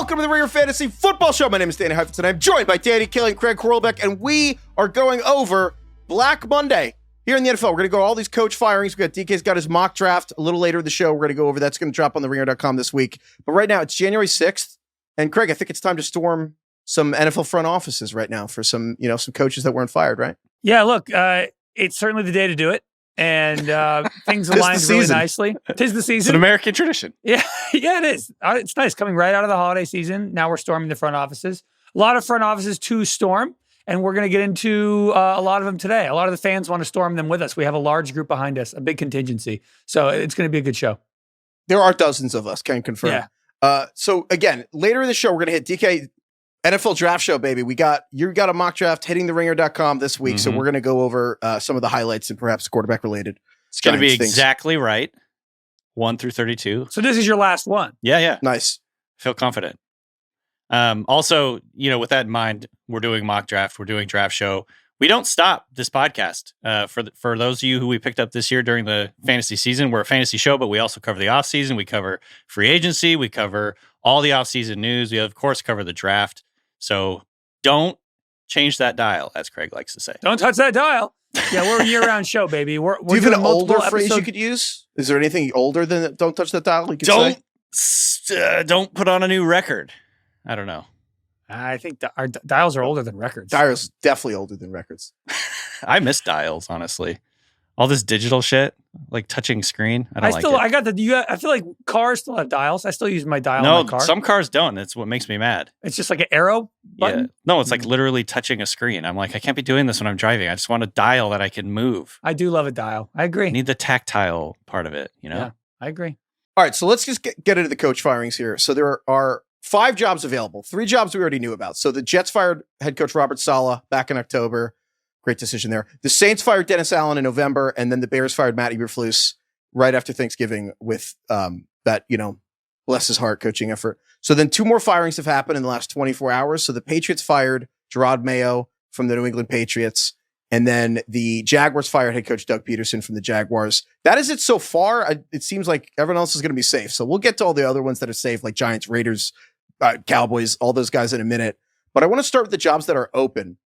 Welcome to the Ringer Fantasy Football Show. My name is Danny Heifetz, and I'm joined by Danny Kelly and Craig Horlbeck, and we are going over Black Monday here in the NFL. We're going to go all these coach firings. We got DK's got his mock draft a little later in the show. We're going to go over that's going to drop on theringer.com this week. But right now, it's January 6th, and Craig, I think it's time to storm some NFL front offices right now for some coaches that weren't fired, right? Yeah, look, it's certainly the day to do it. And things aligned really nicely. 'Tis the season. It's an American tradition. Yeah, it is. It's nice coming right out of the holiday season. Now we're storming the front offices. A lot of front offices to storm, and we're going to get into a lot of them today. A lot of the fans want to storm them with us. We have a large group behind us, a big contingency. So it's going to be a good show. There are dozens of us, can confirm. Yeah. So again, later in the show, we're going to hit DK NFL draft show, baby. You got a mock draft hitting theringer.com this week. So we're going to go over some of the highlights and perhaps quarterback related. It's going to be exactly right. 1 through 32. So this is your last one. Yeah. Nice. Feel confident. Also, with that in mind, we're doing mock draft. We're doing draft show. We don't stop this podcast. For those of you who we picked up this year during the fantasy season, we're a fantasy show, but we also cover the off season. We cover free agency. We cover all the off season news. We of course cover the draft. So don't change that dial, as Craig likes to say. Don't touch that dial. Yeah, we're a year-round show, baby. We're Do you have an older phrase you could use? Is there anything older than "don't touch that dial"? You could say? Don't put on a new record. I don't know. I think our dials are older than records. Dials definitely older than records. I miss dials, honestly. All this digital shit, like touching screen. I feel like cars still have dials. I still use my dial in my car. Some cars don't. That's what makes me mad. It's just like an arrow button? Yeah. No, it's like literally touching a screen. I'm like, I can't be doing this when I'm driving. I just want a dial that I can move. I do love a dial. I agree. I need the tactile part of it, Yeah, I agree. All right, so let's just get into the coach firings here. So there are 5 jobs available. 3 jobs we already knew about. So the Jets fired head coach Robert Saleh back in October. Great decision there. The Saints fired Dennis Allen in November, and then the Bears fired Matt Eberflus right after Thanksgiving with that, bless his heart coaching effort. So then 2 more firings have happened in the last 24 hours. So the Patriots fired Gerard Mayo from the New England Patriots, and then the Jaguars fired head coach Doug Peterson from the Jaguars. That is it so far. It seems like everyone else is going to be safe. So we'll get to all the other ones that are safe, like Giants, Raiders, Cowboys, all those guys in a minute. But I want to start with the jobs that are open.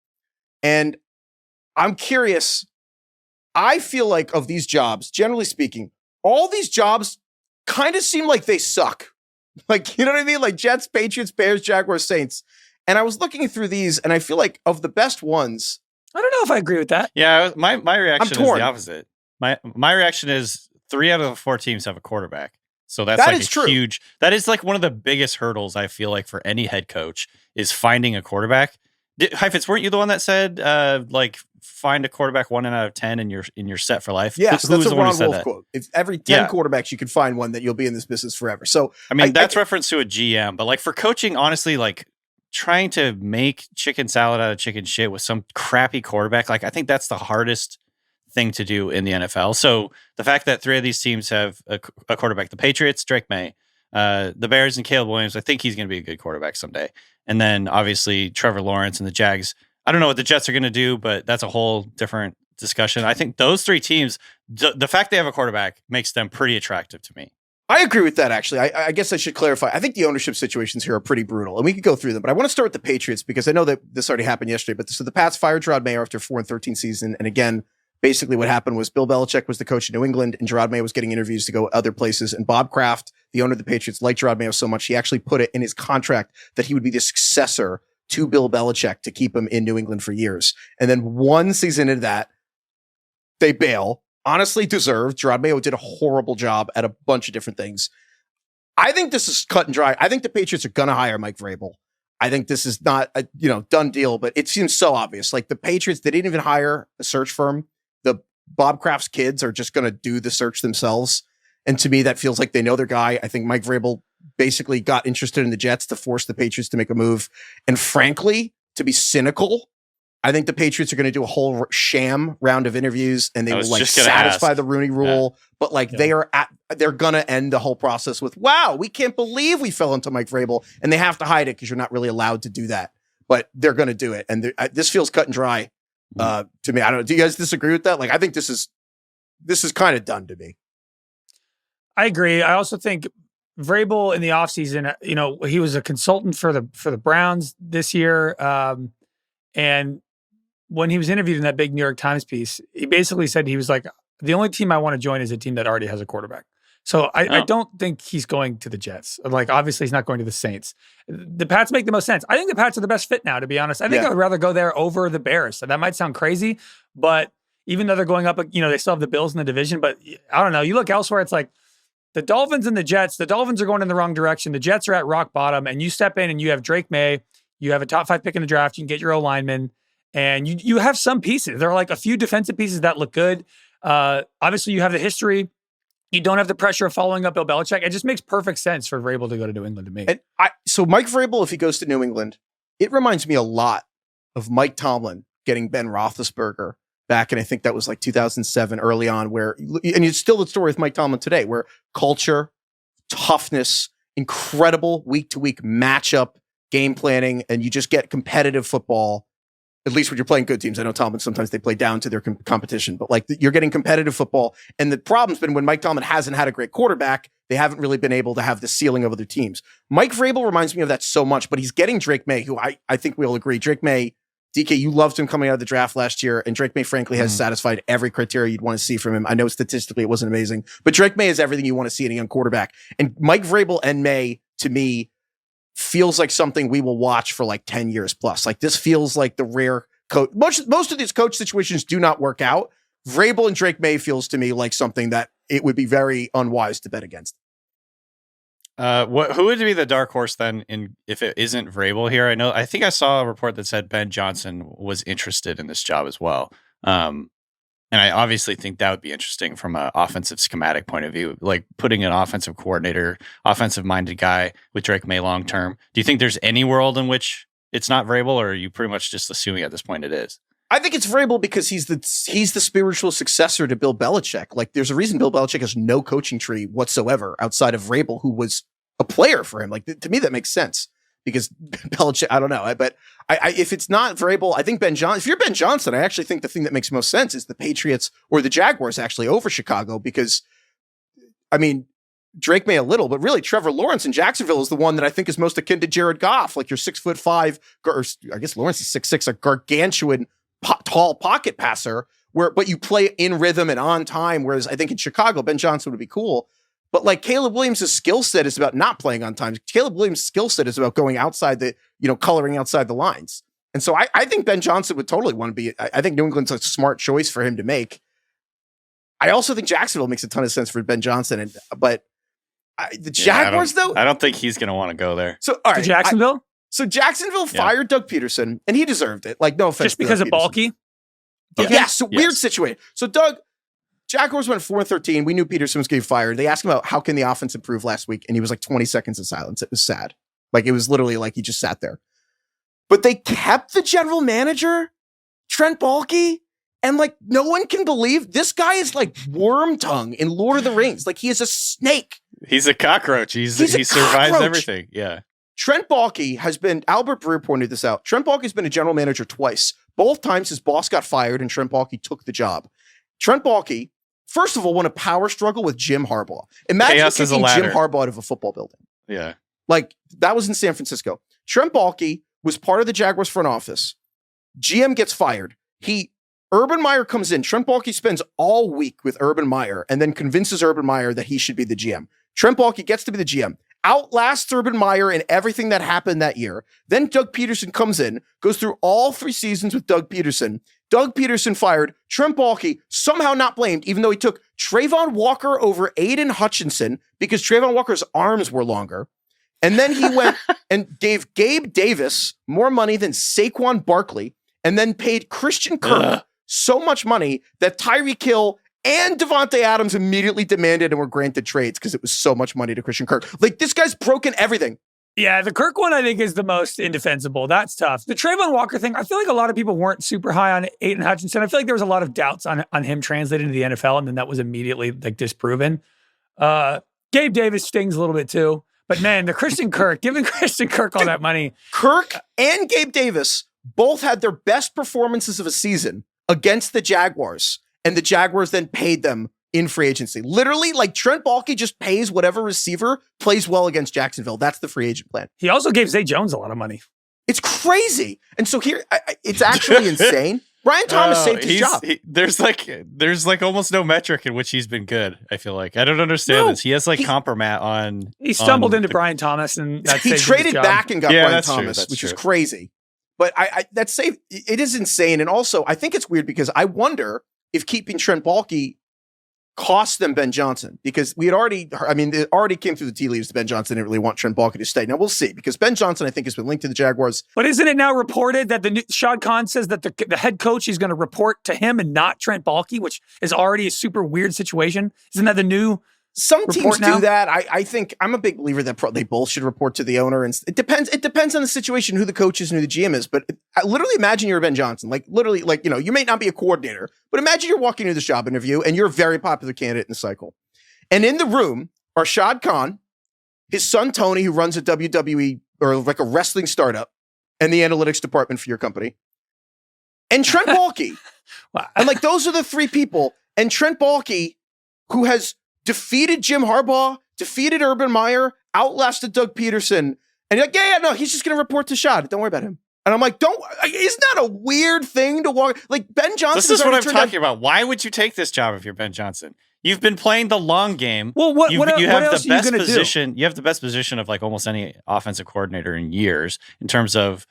And I'm curious. I feel like of these jobs, generally speaking, all these jobs kind of seem like they suck. Like, you know what I mean? Like Jets, Patriots, Bears, Jaguars, Saints. And I was looking through these, and I feel like of the best ones. I don't know if I agree with that. Yeah, my reaction is the opposite. My reaction is 3 out of the 4 teams have a quarterback. So that's like a huge. That is like one of the biggest hurdles I feel like for any head coach is finding a quarterback. Heifetz, weren't you the one that said find a quarterback 1 out of 10 and you're set for life? Yes, that's a Ron Wolf quote. If every 10 quarterbacks you can find one, that you'll be in this business forever. So I mean that's reference to a GM, but like for coaching, honestly, like trying to make chicken salad out of chicken shit with some crappy quarterback, like I think that's the hardest thing to do in the NFL. So the fact that 3 of these teams have a quarterback, the Patriots, Drake May, the Bears and Caleb Williams, I think he's going to be a good quarterback someday. And then obviously Trevor Lawrence and the Jags. I don't know what the Jets are going to do, but that's a whole different discussion. I think those 3 teams, the fact they have a quarterback makes them pretty attractive to me. I agree with that, actually. I guess I should clarify. I think the ownership situations here are pretty brutal, and we could go through them. But I want to start with the Patriots because I know that this already happened yesterday. But so the Pats fired Gerard Mayo after 4-13 season. And again, basically what happened was Bill Belichick was the coach in New England, and Gerard Mayo was getting interviews to go other places. And Bob Kraft, the owner of the Patriots, liked Gerard Mayo so much, he actually put it in his contract that he would be the successor to Bill Belichick to keep him in New England for years. And then 1 season into that, they bail. Honestly deserved. Gerard Mayo did a horrible job at a bunch of different things. I think this is cut and dry. I think the Patriots are going to hire Mike Vrabel. I think this is not a done deal, but it seems so obvious. Like the Patriots, they didn't even hire a search firm. The Bob Kraft's kids are just going to do the search themselves. And to me, that feels like they know their guy. I think Mike Vrabel basically got interested in the Jets to force the Patriots to make a move. And frankly, to be cynical, I think the Patriots are going to do a whole sham round of interviews, and they will satisfy the Rooney Rule. Yeah. But they're going to end the whole process with, "Wow, we can't believe we fell into Mike Vrabel," and they have to hide it because you're not really allowed to do that. But they're going to do it, and this feels cut and dry to me. I don't know. Do you guys disagree with that? Like, I think this is kind of done to me. I agree. I also think Vrabel in the offseason, he was a consultant for the Browns this year. And when he was interviewed in that big New York Times piece, he basically said he was like, the only team I want to join is a team that already has a quarterback. So I don't think he's going to the Jets. Like, obviously, he's not going to the Saints. The Pats make the most sense. I think the Pats are the best fit now, to be honest. I think I would rather go there over the Bears. So that might sound crazy, but even though they're going up, they still have the Bills in the division. But I don't know. You look elsewhere, it's like the Dolphins and the Jets. The Dolphins are going in the wrong direction. The Jets are at rock bottom, and you step in and you have Drake May. You have a top 5 pick in the draft. You can get your O-lineman, and you have some pieces. There are like a few defensive pieces that look good. Obviously, you have the history. You don't have the pressure of following up Bill Belichick. It just makes perfect sense for Vrabel to go to New England to me. And so Mike Vrabel, if he goes to New England, it reminds me a lot of Mike Tomlin getting Ben Roethlisberger back in, I think that was like 2007, early on, and it's still the story with Mike Tomlin today, where culture, toughness, incredible week-to-week matchup, game planning, and you just get competitive football. At least when you're playing good teams. I know Tomlin, sometimes they play down to their competition, but like you're getting competitive football. And the problem's been when Mike Tomlin hasn't had a great quarterback, they haven't really been able to have the ceiling of other teams. Mike Vrabel reminds me of that so much, but he's getting Drake May, who I think we all agree. Drake May, DK, you loved him coming out of the draft last year, and Drake May, frankly, has satisfied every criteria you'd want to see from him. I know statistically it wasn't amazing, but Drake May is everything you want to see in a young quarterback. And Mike Vrabel and May, to me, feels like something we will watch for like 10 years plus. Like this feels like the rare coach. Most of these coach situations do not work out. Vrabel and Drake May feels to me like something that it would be very unwise to bet against. Who would be the dark horse then if it isn't Vrabel here? I think I saw a report that said Ben Johnson was interested in this job as well. And I obviously think that would be interesting from an offensive schematic point of view, like putting an offensive coordinator, offensive minded guy with Drake May long term. Do you think there's any world in which it's not Vrabel, or are you pretty much just assuming at this point it is? I think it's Vrabel because he's the spiritual successor to Bill Belichick. Like there's a reason Bill Belichick has no coaching tree whatsoever outside of Vrabel, who was a player for him. Like to me, that makes sense because Belichick, I don't know. But if it's not Vrabel, I think Ben Johnson, if you're Ben Johnson, I actually think the thing that makes most sense is the Patriots or the Jaguars actually over Chicago, because I mean, Drake May a little, but really Trevor Lawrence in Jacksonville is the one that I think is most akin to Jared Goff. Like you're 6'5", or I guess Lawrence is 6'6", a gargantuan tall pocket passer but you play in rhythm and on time. Whereas I think in Chicago, Ben Johnson would be cool. But like Caleb Williams' skill set is about not playing on time. Caleb Williams' skill set is about going outside coloring outside the lines. And so I think Ben Johnson would totally want to be, I think New England's a smart choice for him to make. I also think Jacksonville makes a ton of sense for Ben Johnson. But the Jaguars, though? I don't think he's going to want to go there. So, all right. Jacksonville? Jacksonville fired Doug Peterson, and he deserved it. Like, no offense. Just because of Balky? Okay. Yeah, so weird situation. So Jaguars went 4-13. We knew Peterson was getting fired. They asked him about how can the offense improve last week, and he was like 20 seconds of silence. It was sad. Like, it was literally like he just sat there. But they kept the general manager, Trent Baalke, and like no one can believe this guy is like Wormtongue in Lord of the Rings. Like he is a snake. He's a cockroach. He survives everything. Yeah. Trent Baalke has been, Albert Breer pointed this out. Trent Baalke has been a general manager twice. Both times his boss got fired and Trent Baalke took the job. Trent Baalke, first of all, won a power struggle with Jim Harbaugh. Imagine kicking Jim Harbaugh out of a football building. Yeah. Like that was in San Francisco. Trent Baalke was part of the Jaguars front office. GM gets fired. Urban Meyer comes in. Trent Baalke spends all week with Urban Meyer and then convinces Urban Meyer that he should be the GM. Trent Baalke gets to be the GM, outlasts Urban Meyer in everything that happened that year. Then Doug Peterson comes in, goes through all 3 seasons with Doug Peterson. Doug Peterson fired. Trent Baalke somehow not blamed, even though he took Trayvon Walker over Aiden Hutchinson because Trayvon Walker's arms were longer. And then he went and gave Gabe Davis more money than Saquon Barkley, and then paid Christian Kirk so much money that Tyreek Hill and Devontae Adams immediately demanded and were granted trades because it was so much money to Christian Kirk. Like, this guy's broken everything. Yeah, the Kirk one I think is the most indefensible. That's tough. The Trayvon Walker thing, I feel like a lot of people weren't super high on Aiden Hutchinson. I feel like there was a lot of doubts on him translating to the NFL, and then that was immediately like disproven. Gabe Davis stings a little bit too. But man, the Christian Kirk, giving Christian Kirk all that money. Kirk and Gabe Davis both had their best performances of a season against the Jaguars, and the Jaguars then paid them in free agency. Literally, like Trent Baalke just pays whatever receiver plays well against Jacksonville. That's the free agent plan. He also gave Zay Jones a lot of money. It's crazy. And so here, it's actually insane. Brian Thomas saved his job. There's like almost no metric in which he's been good. I feel like I don't understand this. He has like compromat on. He stumbled into Brian Thomas and he traded back and got Brian Thomas, which true. is crazy. But that's safe. It is insane. And also, I think it's weird because I wonder if keeping Trent Baalke cost them Ben Johnson, because it already came through the tea leaves that Ben Johnson didn't really want Trent Baalke to stay. Now we'll see, because Ben Johnson, I think, has been linked to the Jaguars. But isn't it now reported that Shad Khan says that the head coach is going to report to him and not Trent Baalke, which is already a super weird situation? Isn't that the new? Some teams do that. I think I'm a big believer that they both should report to the owner, and it depends. It depends on the situation, who the coach is and who the GM is. But I literally imagine you're Ben Johnson, you may not be a coordinator, but imagine you're walking into this job interview and you're a very popular candidate in the cycle. And in the room are Shad Khan, his son Tony, who runs a WWE or like a wrestling startup, and the analytics department for your company, and Trent Baalke. Wow. And like those are the three people. And Trent Baalke, who has defeated Jim Harbaugh, defeated Urban Meyer, outlasted Doug Peterson. And you're like, no, he's just going to report to Shad. Don't worry about him. And I'm like, isn't that a weird thing to walk? Like Ben Johnson. This is what I'm talking about. Why would you take this job if you're Ben Johnson? You've been playing the long game. Well, what else are you going to do? You have the best position of like almost any offensive coordinator in years in terms of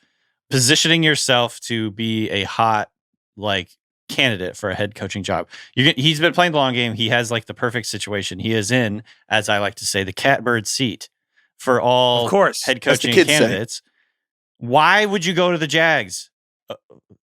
positioning yourself to be a hot, like, candidate for a head coaching job. He's been playing the long game. He has like the perfect situation. He is in, as I like to say, the catbird seat for all head coaching candidates. Why would you go to the Jags?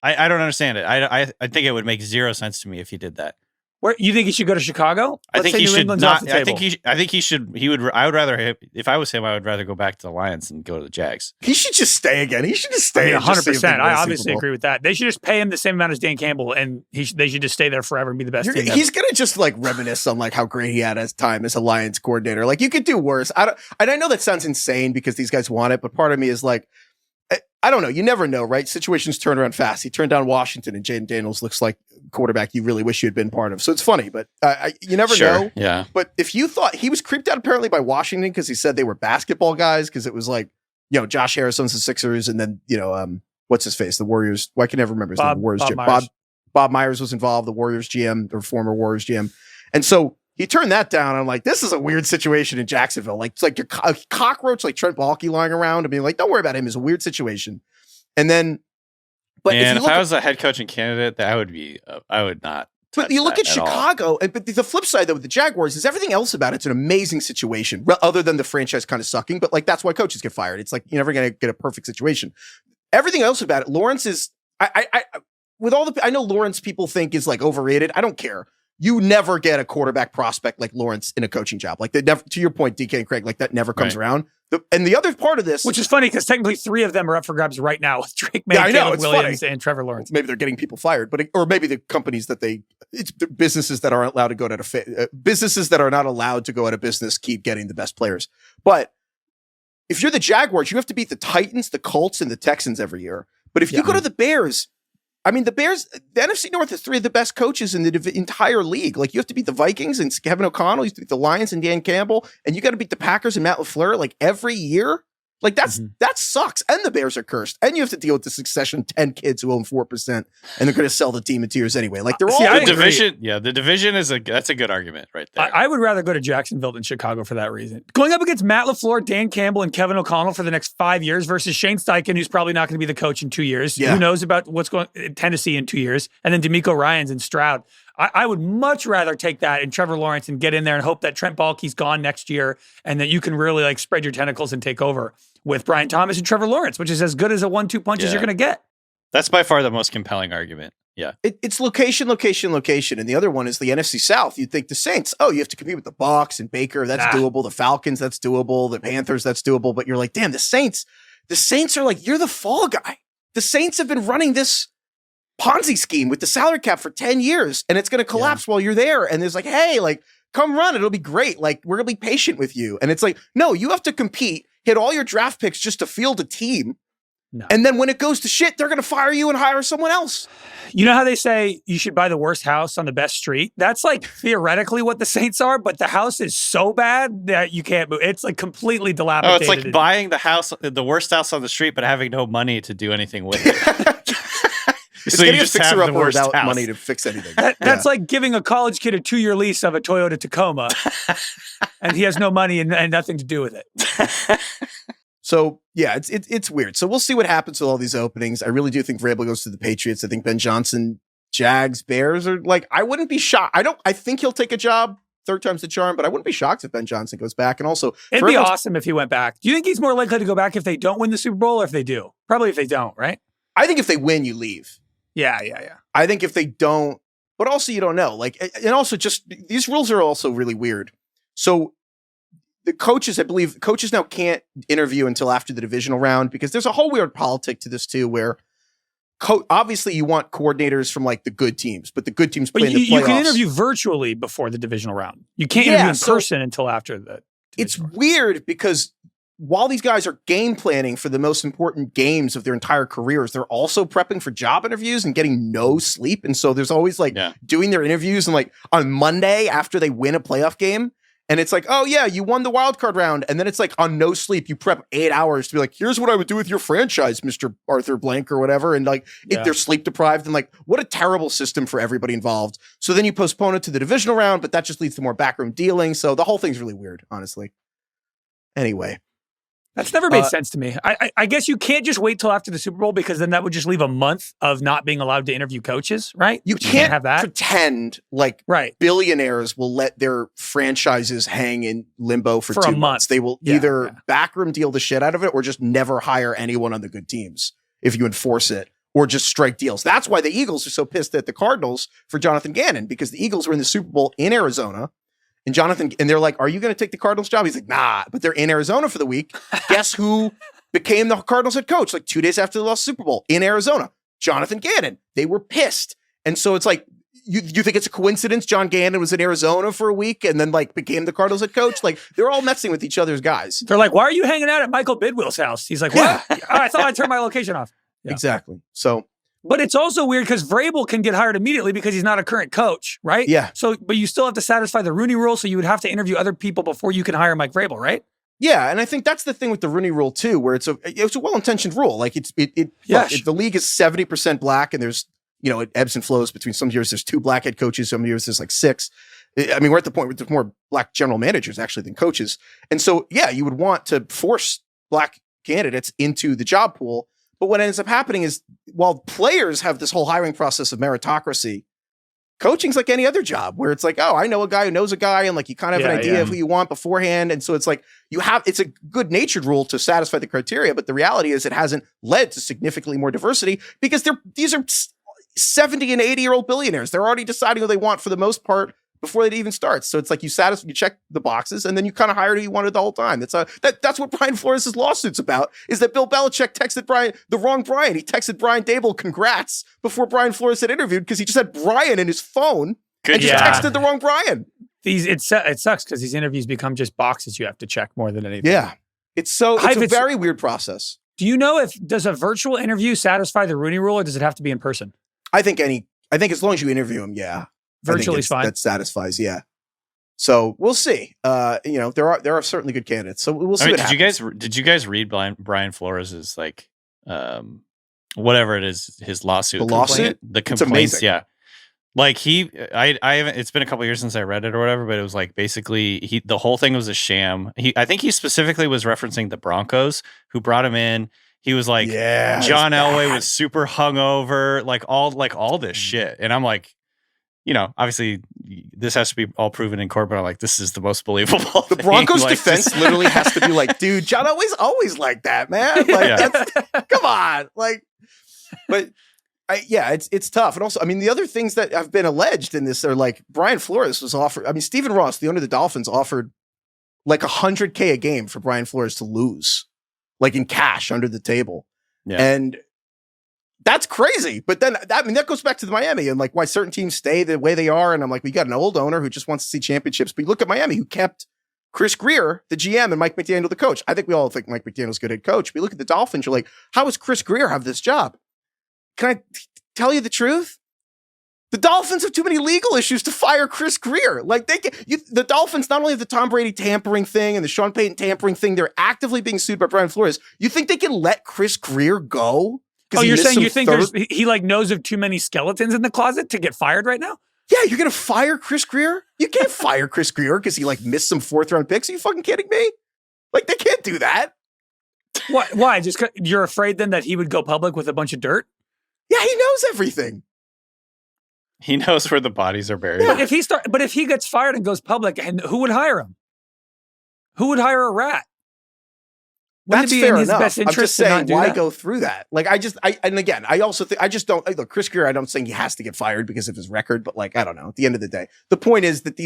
I don't understand it. I think it would make zero sense to me if he did that. Where you think he should go to Chicago? I think he should not. I think he should. He would. I would rather. If I was him, I would rather go back to the Lions and go to the Jags. He should just stay again. He should just stay. 100%. I obviously agree with that. They should just pay him the same amount as Dan Campbell, and they should just stay there forever and be the best team. He's gonna just like reminisce on like how great he had his time as a Lions coordinator. Like you could do worse. I know that sounds insane because these guys want it, but part of me is like, I don't know. You never know, right? Situations turn around fast. He turned down Washington, and Jaden Daniels looks like quarterback you really wish you had been part of. So it's funny, but you never know. Yeah. But if you thought he was creeped out apparently by Washington because he said they were basketball guys, because it was like, Josh Harris owns the Sixers, and then what's his face, the Warriors. Well, I can never remember his name. The Warriors GM. Bob Myers was involved, the Warriors GM, the former Warriors GM, and so he turned that down. I'm like, this is a weird situation in Jacksonville. Like, it's like a cockroach like Trent Baalke lying around and being like, don't worry about him. It's a weird situation. And then, but if I was a head coaching candidate, I would not. But you look at Chicago, but the flip side though with the Jaguars is everything else about it's an amazing situation, other than the franchise kind of sucking. But like that's why coaches get fired. It's like you're never going to get a perfect situation. Everything else about it, Lawrence is. I know Lawrence people think is like overrated. I don't care. You never get a quarterback prospect like Lawrence in a coaching job. Like to your point, DK and Craig, like that never comes around. And the other part of this, which is funny because technically 3 of them are up for grabs right now with Drake May, Caleb Williams, and Trevor Lawrence. Maybe they're getting people fired, or maybe the companies it's the businesses that aren't allowed to go businesses that are not allowed to go out of business keep getting the best players. But if you're the Jaguars, you have to beat the Titans, the Colts, and the Texans every year. But if you go to the Bears. I mean, the NFC North is 3 of the best coaches in the entire league. Like, you have to beat the Vikings and Kevin O'Connell. You have to beat the Lions and Dan Campbell. And you got to beat the Packers and Matt LaFleur, like, every year. Like, that sucks. And the Bears are cursed. And you have to deal with the succession 10 kids who own 4%. And they're going to sell the team in 2 years anyway. Like, they're all the division. Yeah, the division that's a good argument right there. I would rather go to Jacksonville than Chicago for that reason. Going up against Matt LaFleur, Dan Campbell, and Kevin O'Connell for the next 5 years versus Shane Steichen, who's probably not going to be the coach in 2 years. Yeah. Who knows about what's going in Tennessee in 2 years. And then DeMeco Ryans and Stroud. I would much rather take that and Trevor Lawrence and get in there and hope that Trent Baalke's gone next year and that you can really like spread your tentacles and take over with Brian Thomas and Trevor Lawrence, which is as good as a 1-2 punch as you're going to get. That's by far the most compelling argument. Yeah. It's location. And the other one is the NFC South. You'd think the Saints, you have to compete with the Bucs and Baker. That's doable. The Falcons, that's doable. The Panthers, that's doable. But you're like, damn, the Saints are like, you're the fall guy. The Saints have been running this Ponzi scheme with the salary cap for 10 years and it's going to collapse while you're there. And there's like, hey, like, come run. It'll be great. Like, we're going to be patient with you. And it's like, no, you have to compete, hit all your draft picks just to field a team No. And then when it goes to shit, they're going to fire you and hire someone else. You know how they say you should buy the worst house on the best street? That's like theoretically what the Saints are, but the house is so bad that you can't move. It's like completely dilapidated. Oh, it's like buying the worst house on the street, but having no money to do anything with it. So you just have the worst without money to fix anything. That's like giving a college kid a 2-year lease of a Toyota Tacoma, and he has no money and nothing to do with it. So yeah, it's weird. So we'll see what happens with all these openings. I really do think Vrabel goes to the Patriots. I think Ben Johnson, Jags, Bears are like, I wouldn't be shocked. I think he'll take a job. Third time's the charm, but I wouldn't be shocked if Ben Johnson goes back. And also, it'd be awesome if he went back. Do you think he's more likely to go back if they don't win the Super Bowl or if they do? Probably if they don't, right? I think if they win, you leave. Yeah. I think if they don't, but also you don't know. Like, and also just these rules are also really weird. So the coaches, I believe, coaches now can't interview until after the divisional round because there's a whole weird politic to this too, where obviously you want coordinators from like the good teams, but the good teams play in the playoffs. You can interview virtually before the divisional round. You can't interview in person until after the It's weird because while these guys are game planning for the most important games of their entire careers, they're also prepping for job interviews and getting no sleep. And so there's always like doing their interviews and like on Monday after they win a playoff game. And it's like, oh yeah, you won the wild card round. And then it's like on no sleep, you prep 8 hours to be like, here's what I would do with your franchise, Mr. Arthur Blank or whatever. And like, if they're sleep deprived and like, what a terrible system for everybody involved. So then you postpone it to the divisional round, but that just leads to more backroom dealing. So the whole thing's really weird, honestly. Anyway. That's never made sense to me. I guess you can't just wait till after the Super Bowl because then that would just leave a month of not being allowed to interview coaches, right? You can't have that. Pretend like billionaires will let their franchises hang in limbo for 2 months. They will either backroom deal the shit out of it or just never hire anyone on the good teams if you enforce it or just strike deals. That's why the Eagles are so pissed at the Cardinals for Jonathan Gannon because the Eagles were in the Super Bowl in Arizona. And they're like, are you going to take the Cardinals job? He's like, nah, but they're in Arizona for the week. Guess who became the Cardinals head coach like 2 days after they lost the Super Bowl in Arizona? Jonathan Gannon. They were pissed. And so it's like, you think it's a coincidence John Gannon was in Arizona for a week and then like became the Cardinals head coach? Like they're all messing with each other's guys. They're like, why are you hanging out at Michael Bidwill's house? He's like, what? I thought I turned my location off. Yeah. Exactly. So. But it's also weird because Vrabel can get hired immediately because he's not a current coach, right? Yeah. So, but you still have to satisfy the Rooney Rule, so you would have to interview other people before you can hire Mike Vrabel, right? Yeah, and I think that's the thing with the Rooney Rule too, where it's a well-intentioned rule. Like if the league is 70% black, and there's it ebbs and flows between some years there's 2 black head coaches, some years there's like 6. I mean, we're at the point where there's more black general managers actually than coaches, and so you would want to force black candidates into the job pool. But what ends up happening is while players have this whole hiring process of meritocracy, coaching's like any other job where it's like, oh, I know a guy who knows a guy. And like, you kind of have an idea of who you want beforehand. And so it's like, it's a good natured rule to satisfy the criteria. But the reality is it hasn't led to significantly more diversity because these are 70 and 80-year-old billionaires. They're already deciding who they want for the most part before it even starts. So it's like you check the boxes and then you kind of hired who you wanted the whole time. That's what Brian Flores' lawsuit's about, is that Bill Belichick texted the wrong Brian. He texted Brian Dable congrats before Brian Flores had interviewed because he just had Brian in his phone and just texted the wrong Brian. It sucks because these interviews become just boxes you have to check more than anything. Yeah. It's a very weird process. Do you know does a virtual interview satisfy the Rooney Rule or does it have to be in person? I think as long as you interview him, virtually is fine. That satisfies, So we'll see. There are certainly good candidates. So we'll see. Did you guys read Brian Flores's like whatever it is, his lawsuit? The lawsuit? The complaints, yeah. Like I haven't. It's been a couple years since I read it or whatever, but it was like basically the whole thing was a sham. I think he specifically was referencing the Broncos who brought him in. He was like, John Elway was super hungover, like all this shit, and I'm like, obviously this has to be all proven in court, but I'm like, this is the most believable. The Broncos defense literally has to be like, dude, John Elway's always like that, man. Like, come on, like, but. It's tough. And also, I mean, the other things that have been alleged in this are like Brian Flores was offered. I mean, Stephen Ross, the owner of the Dolphins, offered like $100K a game for Brian Flores to lose, like in cash under the table. Yeah. And that's crazy. But then that goes back to the Miami and like why certain teams stay the way they are. And I'm like, we got an old owner who just wants to see championships. But you look at Miami, who kept Chris Greer, the GM, and Mike McDaniel, the coach. I think we all think Mike McDaniel's a good head coach. We look at the Dolphins, you're like, how does Chris Greer have this job? Can I tell you the truth? The Dolphins have too many legal issues to fire Chris Greer. Like the Dolphins not only have the Tom Brady tampering thing and the Sean Payton tampering thing, they're actively being sued by Brian Flores. You think they can let Chris Greer go? Oh, you're saying you think he like knows of too many skeletons in the closet to get fired right now? Yeah, you're gonna fire Chris Greer? You can't fire Chris Greer because he like missed some 4th round picks. Are you fucking kidding me? Like they can't do that. What? Why? Just you're afraid then that he would go public with a bunch of dirt? Yeah, he knows everything. He knows where the bodies are buried. Yeah. But if he gets fired and goes public, and who would hire him? Who would hire a rat? Wouldn't That's it be fair in his enough. best I'm interest just to not saying, do why that? go through that? Like, I also think, I just don't, look, Chris Greer, I don't think he has to get fired because of his record, but like, I don't know. At the end of the day, the point is that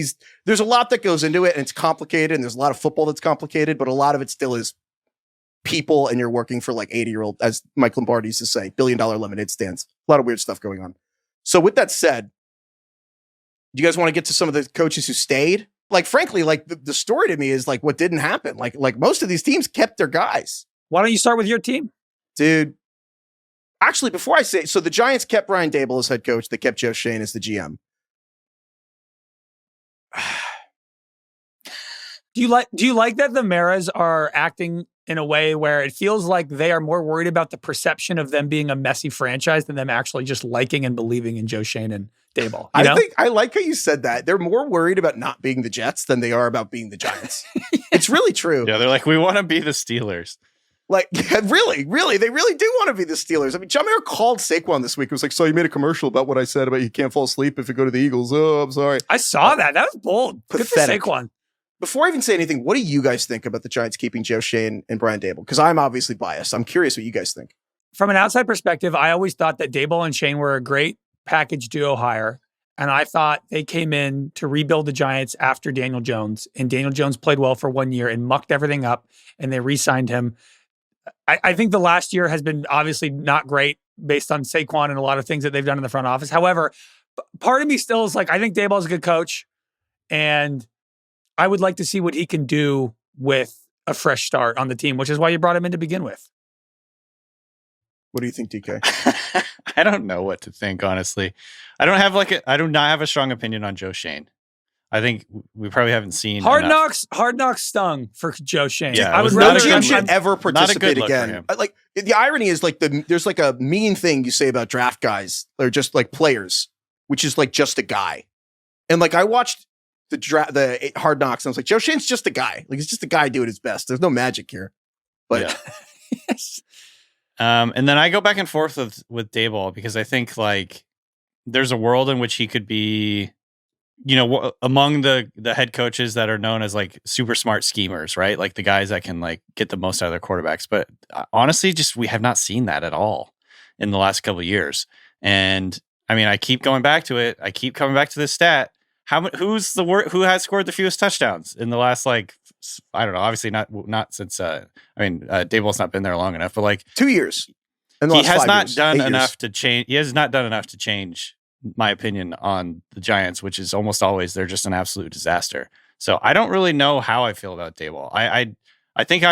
there's a lot that goes into it and it's complicated and there's a lot of football that's complicated, but a lot of it still is people and you're working for like 80-year-old, as Mike Lombardi used to say, $1 billion lemonade stands. A lot of weird stuff going on. So with that said, do you guys want to get to some of the coaches who stayed? Like, frankly, like the story to me is like what didn't happen. Like most of these teams kept their guys. Why don't you start with your team? Dude, actually, before I say, so the Giants kept Brian Dable as head coach. They kept Joe Schoen as the GM. Do you like that the Maras are acting in a way where it feels like they are more worried about the perception of them being a messy franchise than them actually just liking and believing in Joe Schoen and Dable? I like how you said that. They're more worried about not being the Jets than they are about being the Giants. It's really true. Yeah, they're like, we want to be the Steelers. Like, really, they really do want to be the Steelers. I mean, John Mayer called Saquon this week. It was like, so you made a commercial about what I said about you can't fall asleep if you go to the Eagles. Oh, I'm sorry. I saw that. That was bold. Pathetic. Good for Saquon. Before I even say anything, what do you guys think about the Giants keeping Joe Schoen and Brian Dable? Because I'm obviously biased. I'm curious what you guys think. From an outside perspective, I always thought that Dable and Schoen were a great package duo hire. And I thought they came in to rebuild the Giants after Daniel Jones. And Daniel Jones played well for 1 year and mucked everything up. And they re-signed him. I think the last year has been obviously not great based on Saquon and a lot of things that they've done in the front office. However, part of me still is like, I think Daboll's a good coach. And I would like to see what he can do with a fresh start on the team, which is why you brought him in to begin with. What do you think, DK? I don't know what to think, honestly. I do not have a strong opinion on Joe Schoen. I think we probably haven't seen Hard Knocks stung for Joe Schoen. Yeah, I would no rather GM should ever participate again. him. Like the irony is like there's like a mean thing you say about draft guys or just like players, which is like just a guy. And like I watched the Hard Knocks and I was like, Joe Schoen's just a guy. Like he's just a guy doing his best. There's no magic here. But yeah. Yes. And then I go back and forth with Daboll because I think like there's a world in which he could be, you know, among the head coaches that are known as like super smart schemers, right? Like the guys that can like get the most out of their quarterbacks. But honestly, just we have not seen that at all in the last couple of years. And I mean, I keep going back to it. I keep coming back to this stat. Who has scored the fewest touchdowns in the last, like, I don't know, obviously not since, Daboll's not been there long enough, but like 2 years. He has not done enough to change. He has not done enough to change my opinion on the Giants, which is almost always, they're just an absolute disaster. So I don't really know how I feel about Daboll. I think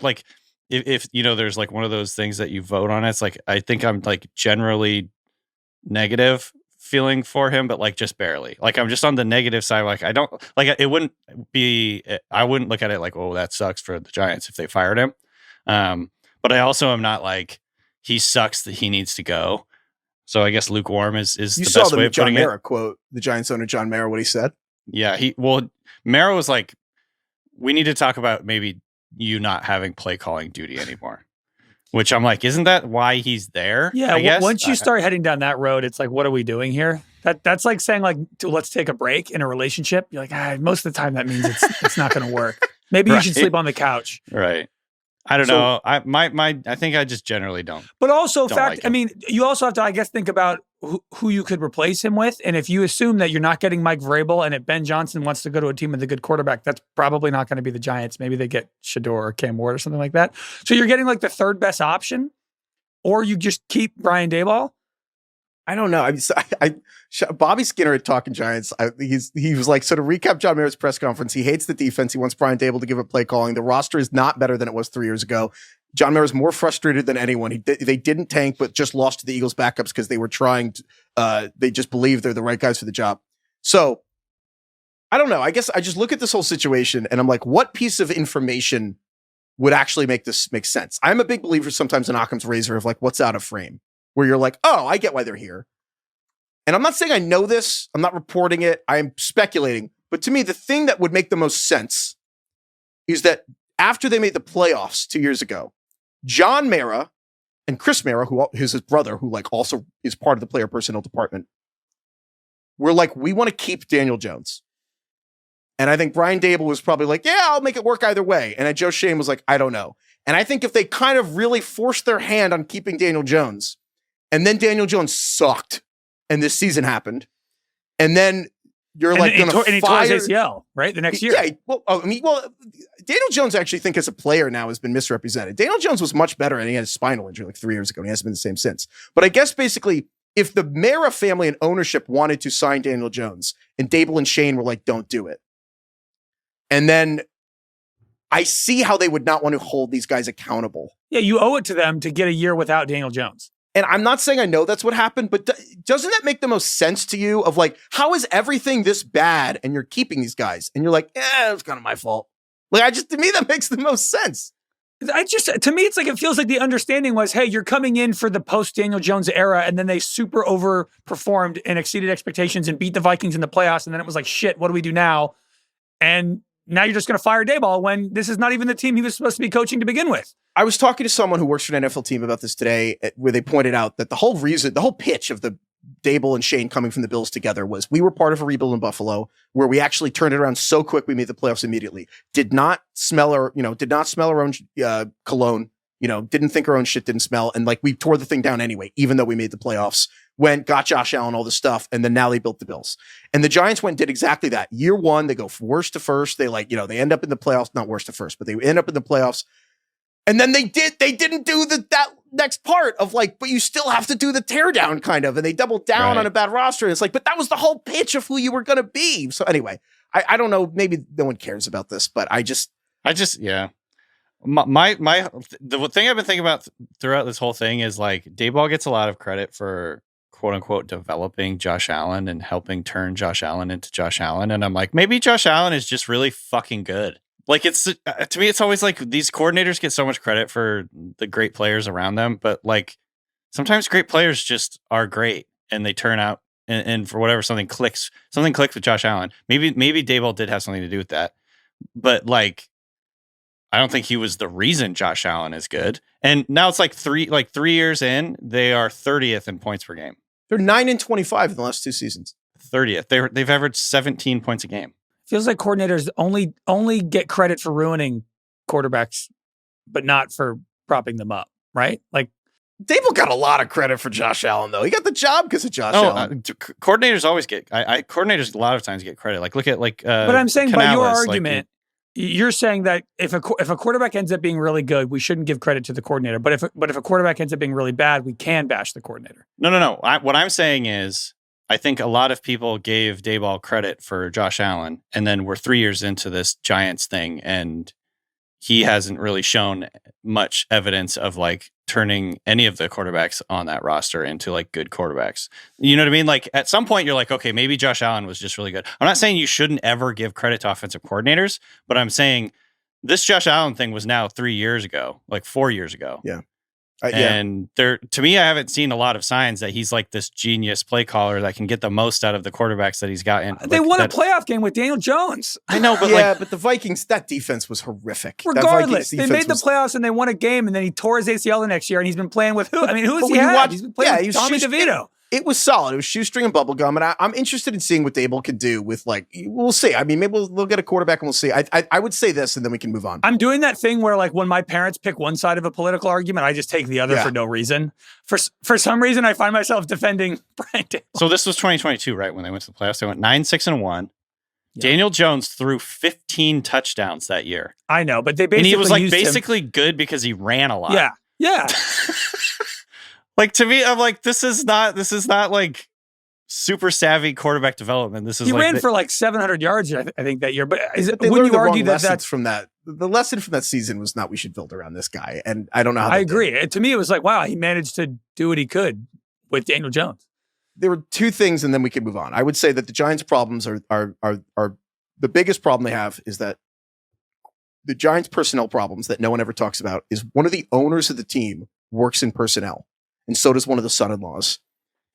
like, if you know, there's like one of those things that you vote on, it's like, I think I'm like generally negative feeling for him, but like just barely. Like I'm just on the negative side. Like I don't like it. Wouldn't be. I wouldn't look at it like, oh, that sucks for the Giants if they fired him. But I also am not like he sucks that he needs to go. So I guess lukewarm is the best way of John putting Mara it. quote the Giants owner John Mara, what he said. Yeah, Mara was like, we need to talk about maybe you not having play calling duty anymore. Which I'm like, isn't that why he's there? Yeah. I guess? Once you start heading down that road, it's like, what are we doing here? That's like saying like, let's take a break in a relationship. You're like, most of the time that means it's not going to work. Maybe you should sleep on the couch. Right. I don't know. I think I just generally don't. But also, like I mean, you also have to, I guess, think about who you could replace him with. And if you assume that you're not getting Mike Vrabel and if Ben Johnson wants to go to a team with a good quarterback, that's probably not going to be the Giants. Maybe they get Shedeur or Cam Ward or something like that. So you're getting like the third best option, or you just keep Brian Daboll. I don't know. I mean, Bobby Skinner at Talking Giants, he was like, so to recap John Mara's press conference, he hates the defense. He wants Brian Dable to give up play calling. The roster is not better than it was 3 years ago. John Mara is more frustrated than anyone. They didn't tank, but just lost to the Eagles backups because they were trying to, they just believe they're the right guys for the job. So I don't know. I guess I just look at this whole situation and I'm like, what piece of information would actually make this make sense? I'm a big believer sometimes in Occam's razor of like, what's out of frame? Where you're like, oh, I get why they're here. And I'm not saying I know this. I'm not reporting it. I'm speculating. But to me, the thing that would make the most sense is that after they made the playoffs 2 years ago, John Mara and Chris Mara, who is his brother, who like also is part of the player personnel department, were like, we want to keep Daniel Jones. And I think Brian Dable was probably like, yeah, I'll make it work either way. And then Joe Schoen was like, I don't know. And I think if they kind of really forced their hand on keeping Daniel Jones, and then Daniel Jones sucked, and this season happened, and then you're going to fire... And he tore his ACL, right? The next year. Yeah, well, Daniel Jones actually think as a player now has been misrepresented. Daniel Jones was much better, and he had a spinal injury like 3 years ago, and he hasn't been the same since. But I guess basically, if the Mara family and ownership wanted to sign Daniel Jones, and Dable and Shane were like, don't do it. And then I see how they would not want to hold these guys accountable. Yeah, you owe it to them to get a year without Daniel Jones. And I'm not saying I know that's what happened, but doesn't that make the most sense to you of like, how is everything this bad and you're keeping these guys? And you're like, it's kind of my fault. Like, to me, that makes the most sense. To me, it's like, it feels like the understanding was, hey, you're coming in for the post Daniel Jones era. And then they super overperformed and exceeded expectations and beat the Vikings in the playoffs. And then it was like, shit, what do we do now? And now you're just going to fire Daboll when this is not even the team he was supposed to be coaching to begin with. I was talking to someone who works for an NFL team about this today, where they pointed out that the whole pitch of the Dable and Shane coming from the Bills together was we were part of a rebuild in Buffalo where we actually turned it around so quick we made the playoffs immediately. Did not smell our own cologne, didn't think our own shit didn't smell. And like we tore the thing down anyway, even though we made the playoffs, got Josh Allen, all this stuff. And then now they built the Bills. And the Giants went and did exactly that. Year one, they go from worst to first. They they end up in the playoffs, not worst to first, but they end up in the playoffs. And then they didn't do that next part of like, but you still have to do the teardown kind of. And they doubled down on a bad roster. And it's like, but that was the whole pitch of who you were going to be. So anyway, I don't know. Maybe no one cares about this, but yeah. The thing I've been thinking about throughout this whole thing is like Daboll gets a lot of credit for quote unquote developing Josh Allen and helping turn Josh Allen into Josh Allen. And I'm like, maybe Josh Allen is just really fucking good. Like it's to me, it's always like these coordinators get so much credit for the great players around them, but like sometimes great players just are great and they turn out and for whatever something clicks with Josh Allen. Maybe Daboll did have something to do with that, but like I don't think he was the reason Josh Allen is good. And now it's like 3 years in, they are 30th in points per game. They're 9-25 in the last 2 seasons. 30th. They've averaged 17 points a game. Feels like coordinators only get credit for ruining quarterbacks, but not for propping them up, right? Like Dable got a lot of credit for Josh Allen, though. He got the job because of Josh Allen. Coordinators always get. Coordinators a lot of times get credit. Like look at like. But I'm saying Canales, by your argument, you're saying that if a quarterback ends up being really good, we shouldn't give credit to the coordinator. But if a quarterback ends up being really bad, we can bash the coordinator. No. What I'm saying is, I think a lot of people gave Daboll credit for Josh Allen, and then we're 3 years into this Giants thing, and he hasn't really shown much evidence of like turning any of the quarterbacks on that roster into like good quarterbacks. You know what I mean? Like at some point you're like, okay, maybe Josh Allen was just really good. I'm not saying you shouldn't ever give credit to offensive coordinators, but I'm saying this Josh Allen thing was now 3 years ago, like 4 years ago. Yeah. And to me, I haven't seen a lot of signs that he's like this genius play caller that can get the most out of the quarterbacks that he's gotten. They won a playoff game with Daniel Jones. I know, but but the Vikings, that defense was horrific. Regardless, they made the playoffs and they won a game, and then he tore his ACL the next year, and he's been playing with who? I mean, who has he had? He's been playing with Tommy DeVito. It was solid. It was shoestring and bubblegum, and I'm interested in seeing what Dable can do with like. We'll see. I mean, maybe we'll get a quarterback and we'll see. I would say this, and then we can move on. I'm doing that thing where like when my parents pick one side of a political argument, I just take the other for no reason. For some reason, I find myself defending Brian Dable. So this was 2022, right? When they went to the playoffs, they went 9-6-1. Yeah. Daniel Jones threw 15 touchdowns that year. I know, but they basically and he was like basically good because he ran a lot. Yeah. Like, to me, I'm like, this is not like super savvy quarterback development. This is he like ran for like 700 yards, I think, that year. But they would learned you the argue wrong that lessons that's from that? The lesson from that season was not we should build around this guy, and I don't know how. I agree. To me, it was like, wow, he managed to do what he could with Daniel Jones. There were two things, and then we can move on. I would say that the Giants' problems are the biggest problem they have is that the Giants' personnel problems that no one ever talks about is one of the owners of the team works in personnel, and so does one of the son-in-laws.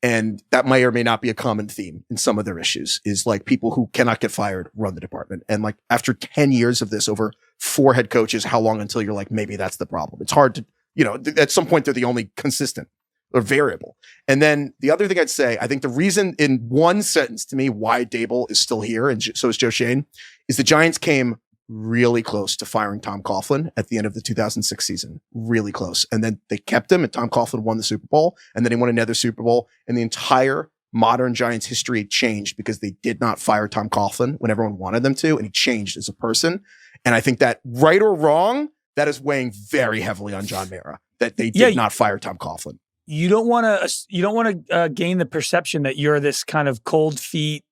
And that may or may not be a common theme in some of their issues is like people who cannot get fired run the department. And like after 10 years of this over 4 head coaches, how long until you're like, maybe that's the problem? It's hard to, at some point they're the only consistent or variable. And then the other thing I'd say, I think the reason in one sentence to me why Dable is still here and so is Joe Schoen is the Giants came really close to firing Tom Coughlin at the end of the 2006 season. Really close. And then they kept him and Tom Coughlin won the Super Bowl and then he won another Super Bowl and the entire modern Giants history changed because they did not fire Tom Coughlin when everyone wanted them to and he changed as a person. And I think that right or wrong, that is weighing very heavily on John Mara that they did not fire Tom Coughlin. You don't want to gain the perception that you're this kind of cold feet,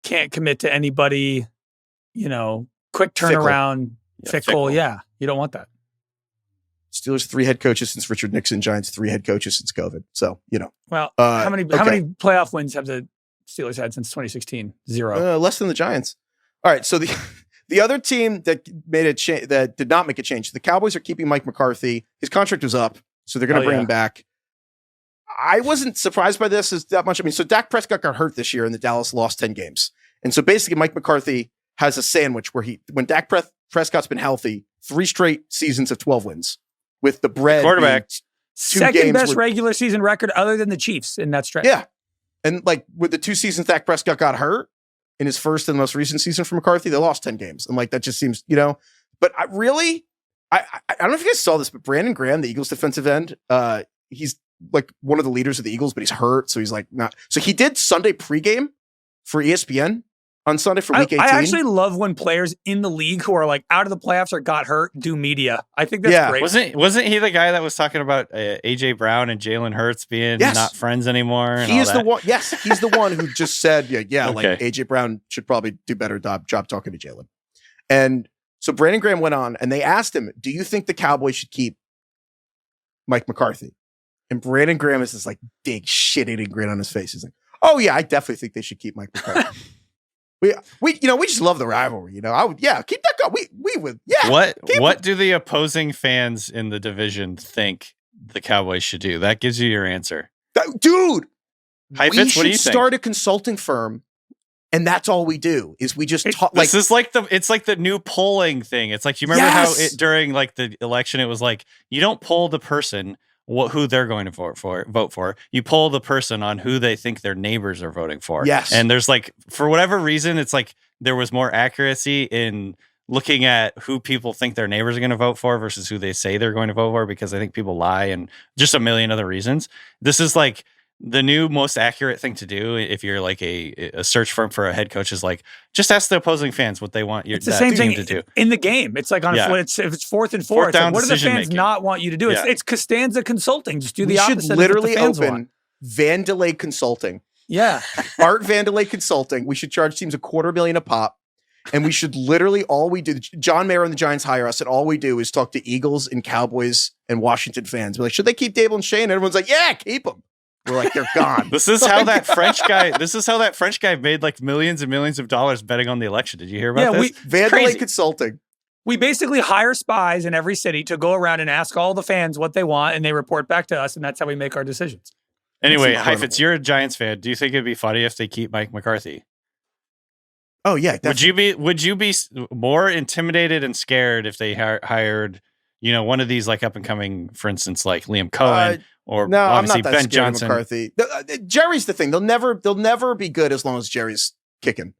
can't commit to anybody, quick turnaround, fickle. Yeah, you don't want that. Steelers 3 head coaches since Richard Nixon. Giants 3 head coaches since COVID. So Well, how many playoff wins have the Steelers had since 2016? 0. Less than the Giants. All right. So the other team that made a change that did not make a change. The Cowboys are keeping Mike McCarthy. His contract was up, so they're going to bring him back. I wasn't surprised by this as that much. I mean, so Dak Prescott got hurt this year, and the Dallas lost 10 games, and so basically Mike McCarthy has a sandwich where when Dak Prescott's been healthy, 3 straight seasons of 12 wins with the bread quarterback. Second best regular season record other than the Chiefs in that stretch. Yeah. And like with the 2 seasons Dak Prescott got hurt in his first and most recent season for McCarthy, they lost 10 games. And like, that just seems, but I don't know if you guys saw this, but Brandon Graham, the Eagles defensive end, he's like one of the leaders of the Eagles, but he's hurt. So he's like not, so he did Sunday pregame for ESPN on Sunday for week 18. I actually love when players in the league who are like out of the playoffs or got hurt do media. I think that's great. Wasn't he the guy that was talking about AJ Brown and Jalen Hurts being not friends anymore? And he's the one. Yes, he's the one who just said, like AJ Brown should probably do better job talking to Jalen. And so Brandon Graham went on and they asked him, do you think the Cowboys should keep Mike McCarthy? And Brandon Graham has this like big shit-eating grin on his face. He's like, oh yeah, I definitely think they should keep Mike McCarthy. We just love the rivalry. I would, keep that going. We would, What do the opposing fans in the division think the Cowboys should do? That gives you your answer, dude. Heifetz, we what do you should start a consulting firm, and that's all we do is we just talk. This is it's like the new polling thing. It's like you remember how during like the election, it was like you don't poll the person who they're going to vote for. You poll the person on who they think their neighbors are voting for. Yes. And there's like, for whatever reason, it's like there was more accuracy in looking at who people think their neighbors are going to vote for versus who they say they're going to vote for, because I think people lie and just a million other reasons. This is like the new most accurate thing to do if you're like a search firm for a head coach is like, just ask the opposing fans what they want it's the same thing to do in the game. It's like on if it's 4th and 4, it's like, what do the fans not want you to do? It's Costanza Consulting. Just do the opposite. We should literally open Vandelay Consulting. Yeah. Art Vandelay Consulting. We should charge teams $250,000 a pop. And we should literally, all we do, John Mara and the Giants hire us, and all we do is talk to Eagles and Cowboys and Washington fans. We're like, should they keep Dable and Shane? And everyone's like, yeah, keep them. We're like, they're gone. This is how that French guy made like millions and millions of dollars betting on the election. Did you hear about this? Vandelay Consulting. We basically hire spies in every city to go around and ask all the fans what they want, and they report back to us, and that's how we make our decisions. Anyway, Heifetz, you're a Giants fan. Do you think it'd be funny if they keep Mike McCarthy? Oh yeah, definitely. Would you be more intimidated and scared if they hired, one of these like up and coming, for instance, like Liam Cohen? Or no, obviously I'm not that Ben Johnson. McCarthy. Jerry's the thing. They'll never be good as long as Jerry's kicking.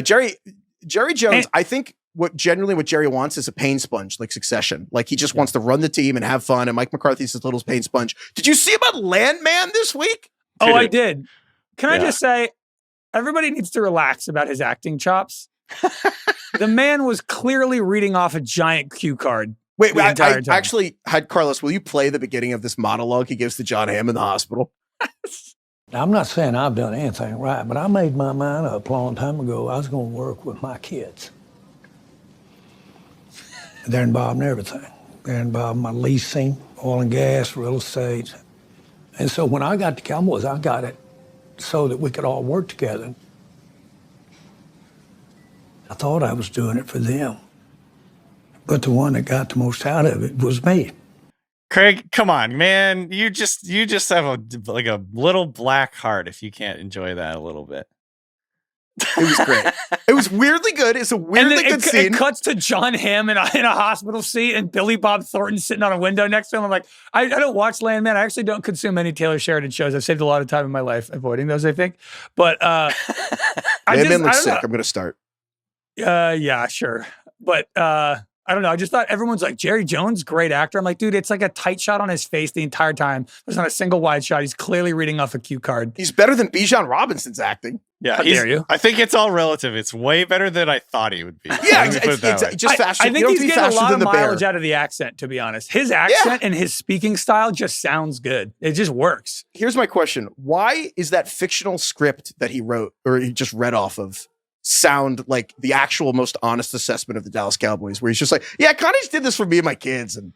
Jerry Jones, I think what Jerry wants is a pain sponge, like Succession. Like he just wants to run the team and have fun. And Mike McCarthy's his little pain sponge. Did you see about Landman this week? Oh, I did. Can I just say, everybody needs to relax about his acting chops. The man was clearly reading off a giant cue card. Wait, the I entire time. actually had Carlos. Will you play the beginning of this monologue he gives to John Hamm in the hospital? Now, I'm not saying I've done anything right, but I made my mind up a long time ago I was going to work with my kids. They're involved in everything. They're involved in my leasing, oil and gas, real estate. And so when I got to Cowboys, I got it so that we could all work together. I thought I was doing it for them. But the one that got the most out of it was me. Craig, come on, man. You just have a little black heart if you can't enjoy that a little bit. It was great. It was weirdly good. It's a weirdly good scene. It cuts to John Hamm in a hospital seat and Billy Bob Thornton sitting on a window next to him. I'm like, I don't watch Landman. I actually don't consume any Taylor Sheridan shows. I've saved a lot of time in my life avoiding those, I think. But Landman looks sick. I'm going to start. Yeah, sure. But I don't know. I just thought everyone's like, Jerry Jones, great actor. I'm like, dude, it's like a tight shot on his face the entire time. There's not a single wide shot. He's clearly reading off a cue card. He's better than Bijan Robinson's acting. Yeah, how dare you? I think it's all relative. It's way better than I thought he would be. Yeah, just faster. I think he's getting a lot of mileage out of the accent, to be honest. His accent and his speaking style just sounds good. It just works. Here's my question. Why is that fictional script that he wrote or he just read off of sound like the actual most honest assessment of the Dallas Cowboys, where he's just like, yeah, I kind of just did this for me and my kids and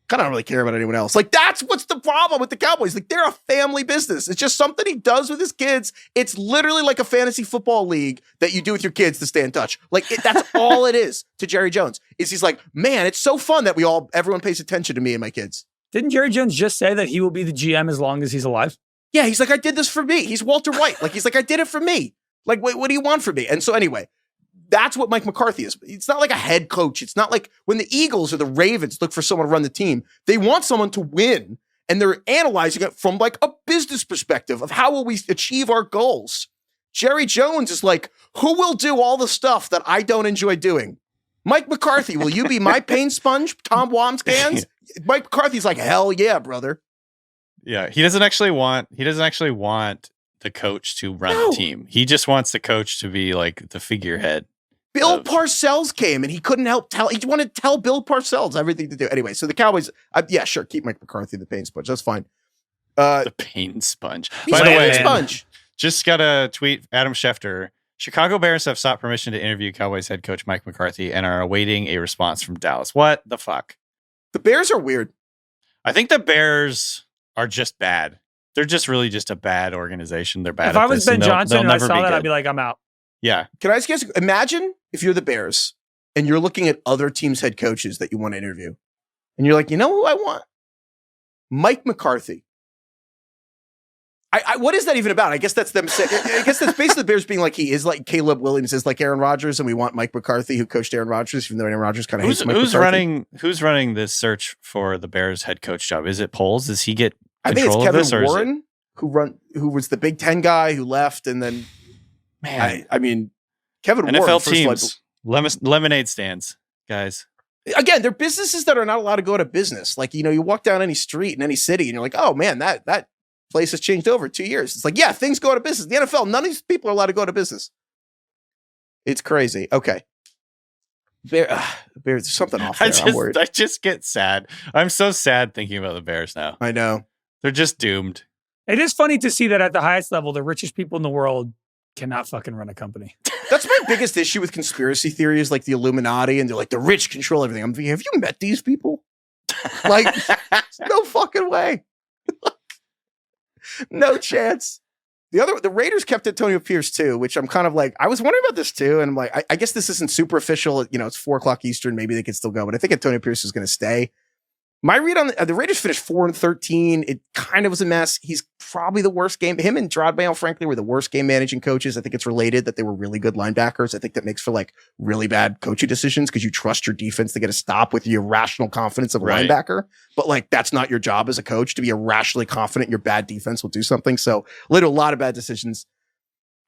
kind of don't really care about anyone else. Like, that's what's the problem with the Cowboys. Like, they're a family business. It's just something he does with his kids. It's literally like a fantasy football league that you do with your kids to stay in touch. Like, that's all it is to Jerry Jones. Is he's like, man, it's so fun that everyone pays attention to me and my kids. Didn't Jerry Jones just say that he will be the GM as long as he's alive? Yeah, he's like, I did this for me. He's Walter White. Like, he's like, I did it for me. Like, wait, what do you want from me? And so anyway, that's what Mike McCarthy is. It's not like a head coach. It's not like when the Eagles or the Ravens look for someone to run the team. They want someone to win, and they're analyzing it from like a business perspective of how will we achieve our goals. Jerry Jones is like, who will do all the stuff that I don't enjoy doing? Mike McCarthy, will you be my pain sponge, Tom Wambsgans? Mike McCarthy's like, hell yeah, brother. Yeah, he doesn't actually want the coach to run the team. He just wants the coach to be like the figurehead. Bill Parcells came and he couldn't help he wanted to tell Bill Parcells everything to do. Anyway, so the Cowboys, yeah, sure, keep Mike McCarthy the pain sponge. That's fine. The pain sponge. By the way, sponge. Just got a tweet, Adam Schefter. Chicago Bears have sought permission to interview Cowboys head coach Mike McCarthy and are awaiting a response from Dallas. What the fuck? The Bears are weird. I think the Bears are just bad. They're just really just a bad organization. They're bad. If I was Ben Johnson and I saw that, I'd be like, I'm out. Yeah. Can I ask you guys, imagine if you're the Bears and you're looking at other teams' head coaches that you want to interview. And you're like, you know who I want? Mike McCarthy. What is that even about? I guess that's them saying, I guess that's basically the Bears being like, he is like Caleb Williams is like Aaron Rodgers, and we want Mike McCarthy, who coached Aaron Rodgers, even though Aaron Rodgers kind of hates Mike McCarthy. Who's running this search for the Bears head coach job? Is it Poles? Does he get I think it's control Kevin of this, or Warren who was the Big Ten guy who left, and then I mean Kevin NFL Warren teams, lemonade stands, guys. Again, they're businesses that are not allowed to go out of business. Like, you walk down any street in any city and you're like, oh man, that place has changed over 2 years. It's like, yeah, things go out of business. The NFL, none of these people are allowed to go out of business. It's crazy. Okay. There's something off there. I'm worried. I just get sad. I'm so sad thinking about the Bears now. I know. They're just doomed. It is funny to see that at the highest level, the richest people in the world cannot fucking run a company. That's my biggest issue with conspiracy theories, like the Illuminati, and they're like, the rich control everything. I'm thinking, have you met these people? Like, no fucking way. No chance. The Raiders kept Antonio Pierce too, which I'm kind of like, I was wondering about this too. And I'm like, I guess this isn't super official. It's 4:00 Eastern. Maybe they could still go, but I think Antonio Pierce is going to stay. My read on the Raiders finished 4-13. It kind of was a mess. He's probably the worst game. Him and Gerard Mayo, frankly, were the worst game managing coaches. I think it's related that they were really good linebackers. I think that makes for like really bad coaching decisions because you trust your defense to get a stop with your irrational confidence of a linebacker. But like, that's not your job as a coach to be irrationally confident your bad defense will do something. So led to a lot of bad decisions.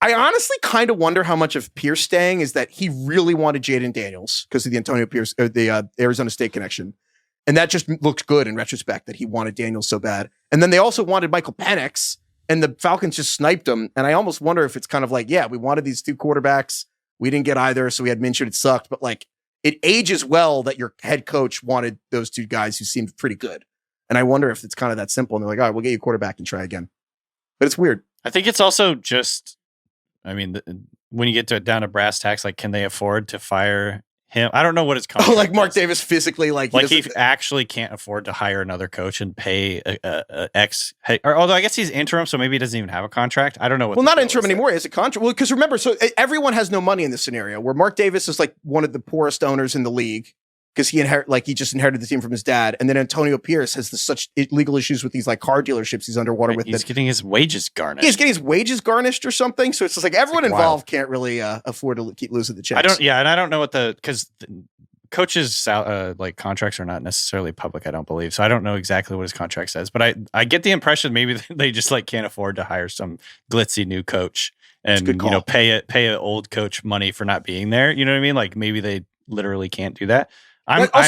I honestly kind of wonder how much of Pierce staying is that he really wanted Jaden Daniels because of the Antonio Pierce, or the Arizona State connection. And that just looked good in retrospect that he wanted Daniels so bad. And then they also wanted Michael Penix, and the Falcons just sniped him. And I almost wonder if it's kind of like, yeah, we wanted these two quarterbacks. We didn't get either, so we had Minshew. It sucked. But like, it ages well that your head coach wanted those two guys who seemed pretty good. And I wonder if it's kind of that simple. And they're like, all right, we'll get you a quarterback and try again. But it's weird. I think it's also just, I mean, when you get down to brass tacks, like, can they afford to fire him? I don't know what his contract like Mark is. Davis physically, like he actually can't afford to hire another coach and pay a ex. Or, although I guess he's interim, so maybe he doesn't even have a contract. I don't know. Well, not interim anymore. He has a contract. Well, because remember, so everyone has no money in this scenario where Mark Davis is like one of the poorest owners in the league because he just inherited the team from his dad, and then Antonio Pierce has such legal issues with these like car dealerships he's underwater with. He's getting his wages garnished. He's getting his wages garnished or something. So it's just like everyone involved can't really afford to keep losing the checks. And I don't know what because coaches like contracts are not necessarily public, I don't believe. So I don't know exactly what his contract says, but I get the impression maybe they just like can't afford to hire some glitzy new coach and pay an old coach money for not being there. You know what I mean? Like maybe they literally can't do that.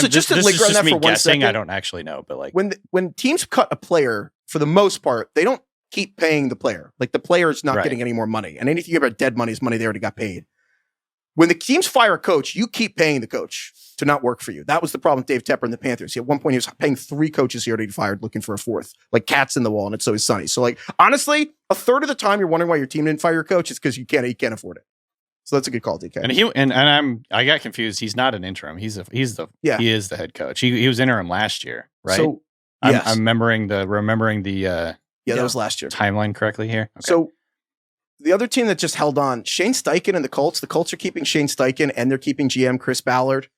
Just to linger on that for 1 second, I don't actually know, but like when teams cut a player, for the most part, they don't keep paying the player. Like the player is not getting any more money, and anything about dead money is money they already got paid. When the teams fire a coach, you keep paying the coach to not work for you. That was the problem with Dave Tepper and the Panthers. At one point, he was paying 3 coaches he already fired, looking for a 4th, like cats in the wall, and it's always sunny. So, like honestly, a third of the time you're wondering why your team didn't fire your coach, it's because you can't afford it. So that's a good call, DK. And I got confused. He's not an interim. He is the head coach. He was interim last year, right? So I'm remembering the that was last year timeline correctly here. Okay. So the other team that just held on, Shane Steichen and the Colts. The Colts are keeping Shane Steichen and they're keeping GM Chris Ballard.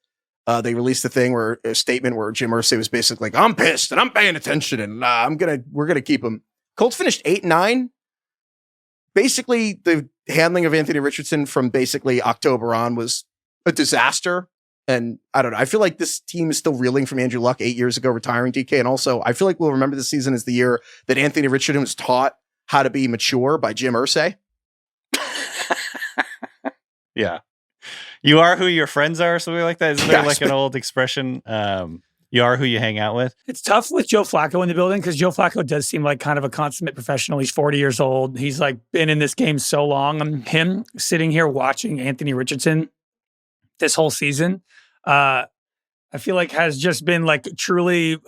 They released a statement where Jim Irsay was basically like, "I'm pissed and I'm paying attention and we're gonna keep him." Colts finished 8-9. Basically, the handling of Anthony Richardson from basically October on was a disaster. And I don't know. I feel like this team is still reeling from Andrew Luck 8 years ago retiring, DK. And also, I feel like we'll remember this season as the year that Anthony Richardson was taught how to be mature by Jim Irsay. Yeah. You are who your friends are, or something like that. Isn't there like an old expression? You are who you hang out with. It's tough with Joe Flacco in the building because Joe Flacco does seem like kind of a consummate professional. He's 40 years old. He's like been in this game so long. And him sitting here watching Anthony Richardson this whole season, I feel like has just been like truly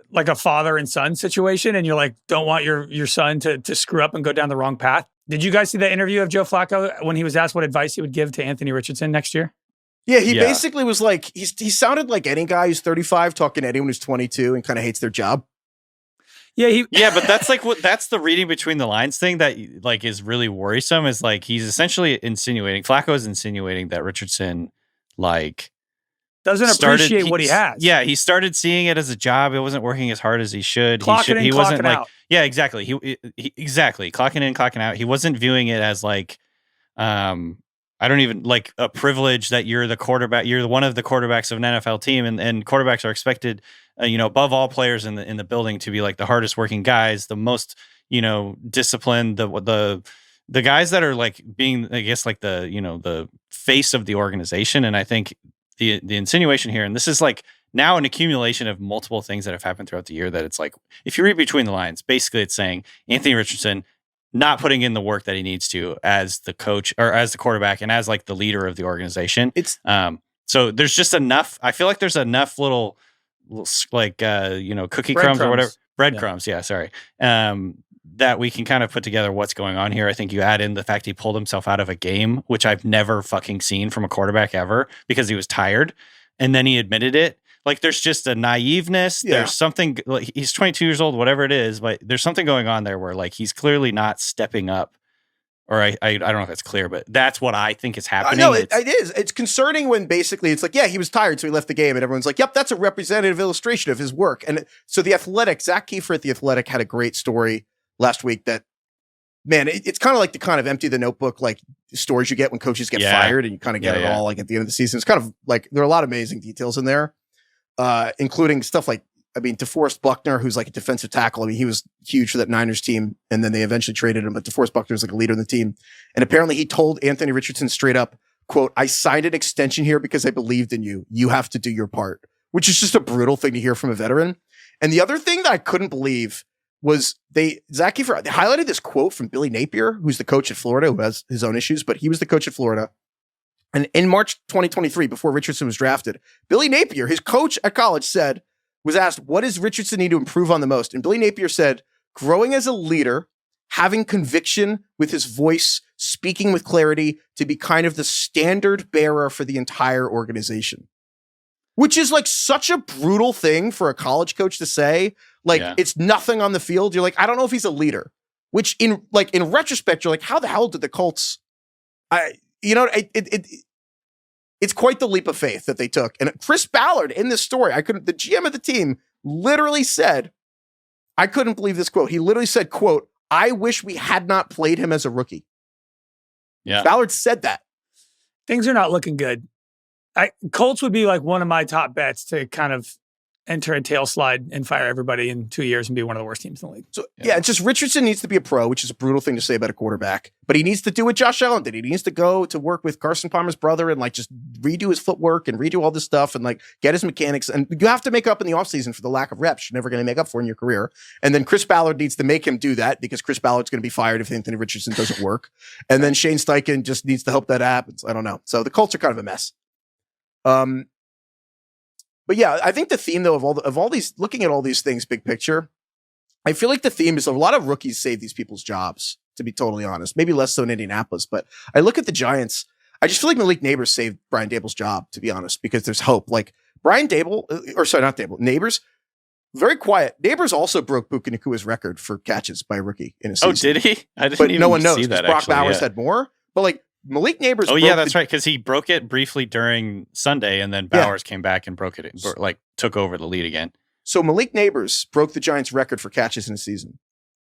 like a father and son situation. And you're like, don't want your son to screw up and go down the wrong path. Did you guys see that interview of Joe Flacco when he was asked what advice he would give to Anthony Richardson next year? Yeah, he basically was like, he sounded like any guy who's 35 talking to anyone who's 22 and kind of hates their job. Yeah, but that's like that's the reading between the lines thing that like is really worrisome is like he's essentially Flacco is insinuating that Richardson like doesn't appreciate what he has. Yeah, he started seeing it as a job. It wasn't working as hard as he should. He wasn't like, out. Yeah, exactly. He exactly clocking in, clocking out. He wasn't viewing it as like, I don't even like a privilege that you're the quarterback. You're one of the quarterbacks of an NFL team, and quarterbacks are expected, above all players in the building to be like the hardest working guys, the most, disciplined, the guys that are like being, I guess, like the face of the organization. And I think the insinuation here, and this is like now an accumulation of multiple things that have happened throughout the year, that it's like, if you read between the lines, basically it's saying Anthony Richardson not putting in the work that he needs to as the coach or as the quarterback and as like the leader of the organization. It's so there's just enough. I feel like there's enough little like cookie crumbs or whatever breadcrumbs. Yeah, sorry. That we can kind of put together what's going on here. I think you add in the fact he pulled himself out of a game, which I've never fucking seen from a quarterback ever, because he was tired, and then he admitted it. Like there's just a naiveness. Yeah. There's something like he's 22 years old, whatever it is, but there's something going on there where like he's clearly not stepping up. Or I don't know if that's clear, but that's what I think is happening. No, it is. It's concerning when basically it's like, yeah, he was tired, so he left the game, and everyone's like, yep, that's a representative illustration of his work. And so the Athletic, Zach Kiefer at the Athletic had a great story last week that, man, it's kind of like the kind of empty the notebook like stories you get when coaches get fired, and you kind of get it all like at the end of the season. It's kind of like there are a lot of amazing details in there. Including stuff like, DeForest Buckner, who's like a defensive tackle. He was huge for that Niners team, and then they eventually traded him, but DeForest Buckner is like a leader in the team. And apparently he told Anthony Richardson straight up, quote, "I signed an extension here because I believed in you. You have to do your part," which is just a brutal thing to hear from a veteran. And the other thing that I couldn't believe was Zach Kiefer, they highlighted this quote from Billy Napier, who's the coach at Florida, who has his own issues, but he was the coach at Florida. And in March 2023, before Richardson was drafted, Billy Napier, his coach at college, was asked, what does Richardson need to improve on the most? And Billy Napier said, growing as a leader, having conviction with his voice, speaking with clarity, to be kind of the standard bearer for the entire organization. Which is like such a brutal thing for a college coach to say. Like, it's nothing on the field. You're like, I don't know if he's a leader. Which in retrospect, you're like, how the hell did the Colts... It's quite the leap of faith that they took. And Chris Ballard in this story, the GM of the team literally said, I couldn't believe this quote. He literally said, quote, I wish we had not played him as a rookie. Yeah. Ballard said that. Things are not looking good. Colts would be like one of my top bets to kind of enter a tail slide and fire everybody in 2 years and be one of the worst teams in the league. So it's just Richardson needs to be a pro, which is a brutal thing to say about a quarterback, but he needs to do what Josh Allen did. He needs to go to work with Carson Palmer's brother and like just redo his footwork and redo all this stuff and like get his mechanics. And you have to make up in the offseason for the lack of reps you're never going to make up for in your career. And then Chris Ballard needs to make him do that because Chris Ballard's going to be fired if Anthony Richardson doesn't work. And then Shane Steichen just needs to hope that happens. I don't know. So the Colts are kind of a mess. But yeah, I think the theme though of all these, looking at all these things, big picture, I feel like the theme is a lot of rookies save these people's jobs, to be totally honest. Maybe less so in Indianapolis, but I look at the Giants. I just feel like Malik Neighbors saved Brian Dable's job, to be honest, because there's hope. Like Neighbors, very quiet. Neighbors also broke Buka Nakua's record for catches by a rookie in a season. Oh, did he? I didn't but even no one knows see that. Brock Bowers had more, but like Malik Neighbors. Oh yeah, that's right. Because he broke it briefly during Sunday, and then Bowers came back and broke it, took over the lead again. So Malik Neighbors broke the Giants' record for catches in a season,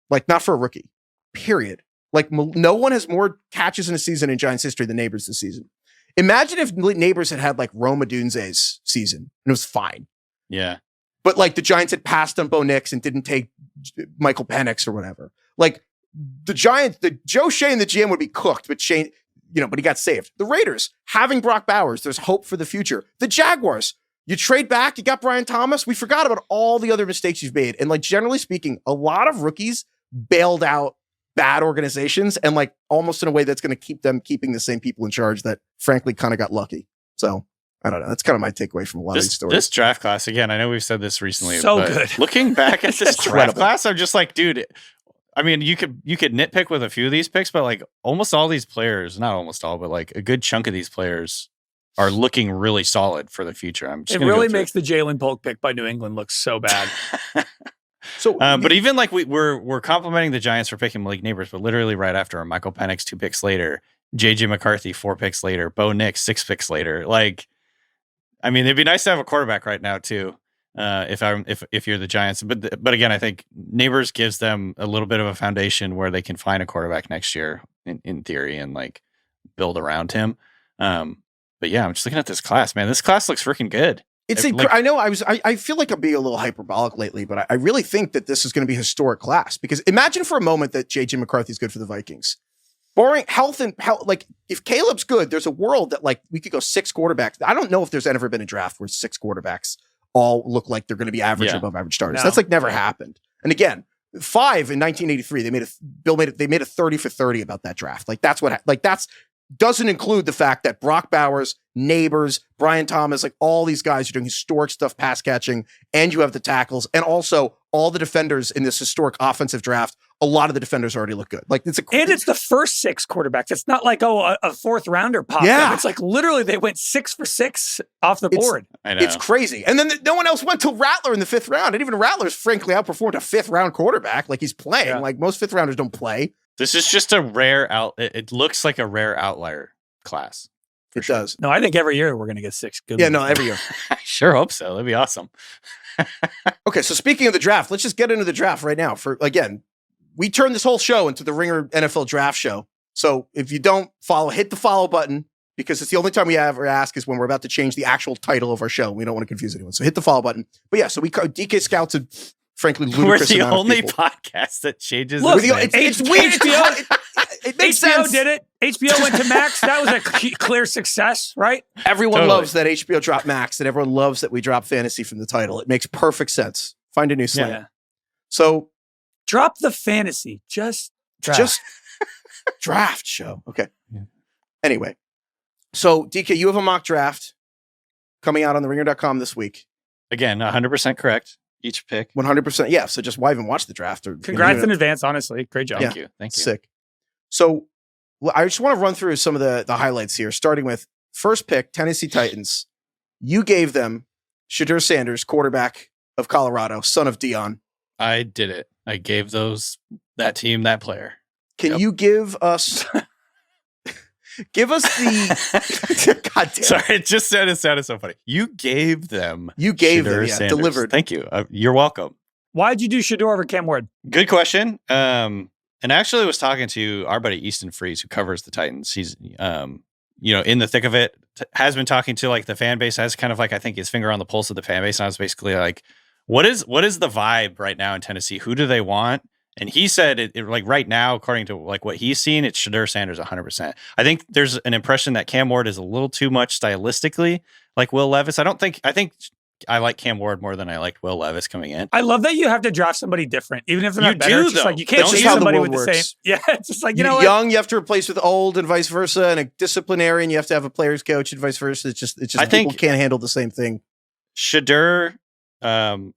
like not for a rookie. Period. Like no one has more catches in a season in Giants history than Neighbors this season. Imagine if Neighbors had like Rome Odunze's season and it was fine. Yeah, but like the Giants had passed on Bo Nix and didn't take Michael Penix or whatever. Like the Giants, Joe Shea and the GM would be cooked, but Shane. But he got saved. The Raiders, having Brock Bowers, there's hope for the future. The Jaguars, you trade back, you got Brian Thomas. We forgot about all the other mistakes you've made. And like, generally speaking, a lot of rookies bailed out bad organizations and like almost in a way that's going to keep them keeping the same people in charge that frankly kind of got lucky. So I don't know. That's kind of my takeaway from a lot of these stories. This draft class, again, I know we've said this recently. So but good. Looking back at this draft class, I'm just like, dude, I mean, you could nitpick with a few of these picks, but like almost all these players, not almost all, but like a good chunk of these players are looking really solid for the future. It really makes the Jalen Polk pick by New England look so bad. But even like we're complimenting the Giants for picking Malik Neighbors, but literally right after him, Michael Penix 2 picks later, JJ McCarthy 4 picks later, Bo Nix 6 picks later. Like, I mean, it'd be nice to have a quarterback right now too. If you're the Giants, but again, I think Neighbors gives them a little bit of a foundation where they can find a quarterback next year in theory and like build around him. But yeah, I'm just looking at this class, man. This class looks freaking good. I know I feel like I'm being a little hyperbolic lately, but I really think that this is going to be a historic class because imagine for a moment that JJ McCarthy is good for the Vikings. Barring health, like if Caleb's good, there's a world that like we could go 6 quarterbacks. I don't know if there's ever been a draft where 6 quarterbacks all look like they're going to be average or above average starters. No. That's like never happened. And again, 5 in 1983, they made a 30 for 30 about that draft. Like that's doesn't include the fact that Brock Bowers, Neighbors, Brian Thomas, like all these guys are doing historic stuff, pass catching, and you have the tackles, and also all the defenders in this historic offensive draft. A lot of the defenders already look good. Like it's the first 6 quarterbacks. It's not like a 4th rounder popped up. It's like literally they went 6 for 6 off the board. I know. It's crazy. And then no one else went to Rattler in the 5th round, and even Rattler's frankly outperformed a 5th round quarterback. Like he's playing. Yeah. Like most 5th rounders don't play. This is just a rare it looks like a rare outlier class. It does. No, I think every year we're going to get 6 good. Yeah, no, every year. I sure hope so. That'd be awesome. Okay, so speaking of the draft, let's just get into the draft right now. We turned this whole show into the Ringer NFL draft show. So if you don't follow, hit the follow button because it's the only time we ever ask is when we're about to change the actual title of our show. We don't want to confuse anyone. So hit the follow button. But yeah, so DK scouts a frankly ludicrous We're the amount of only people. podcast that changes. Look, it's weird. It makes HBO sense. did it. HBO went to Max. That was a clear success, right? Everyone loves that HBO dropped Max, and everyone loves that we drop fantasy from the title. It makes perfect sense. Find a new slate. Yeah. So drop the fantasy. Just draft show. Okay. Yeah. Anyway, So, DK, you have a mock draft coming out on theringer.com this week. Again, 100% correct. Each pick. 100%. Yeah. So just why even watch the draft? Or Congrats in advance, honestly. Great job. Thank you. Thank you. Sick. So I just want to run through some of the highlights here, starting with first pick, Tennessee Titans. You gave them Shedeur Sanders, quarterback of Colorado, son of Dion. I did it. I gave that team that player. Can you give us the God damn. Sorry, it just sounded so funny. You gave them Shedeur Sanders. delivered. Thank you. You're welcome. Why'd you do Shedeur over Cam Ward? Good question. And actually was talking to our buddy Easton Freeze, who covers the Titans. He's in the thick of it, has been talking to like the fan base, has kind of like, I think, his finger on the pulse of the fan base. And I was basically like, what is the vibe right now in Tennessee? Who do they want? And he said it like right now, according to like what he's seen, it's Shedeur Sanders 100%. I think there's an impression that Cam Ward is a little too much stylistically like Will Levis. I think I like Cam Ward more than I liked Will Levis coming in. I love that you have to draft somebody different, even if they're not better. It's just like you can't That's choose just how the somebody world with the works. same. Yeah, it's just like what? Young, you have to replace with old, and vice versa. And a disciplinarian, you have to have a player's coach, and vice versa. It's just I people think can't handle the same thing. Shedeur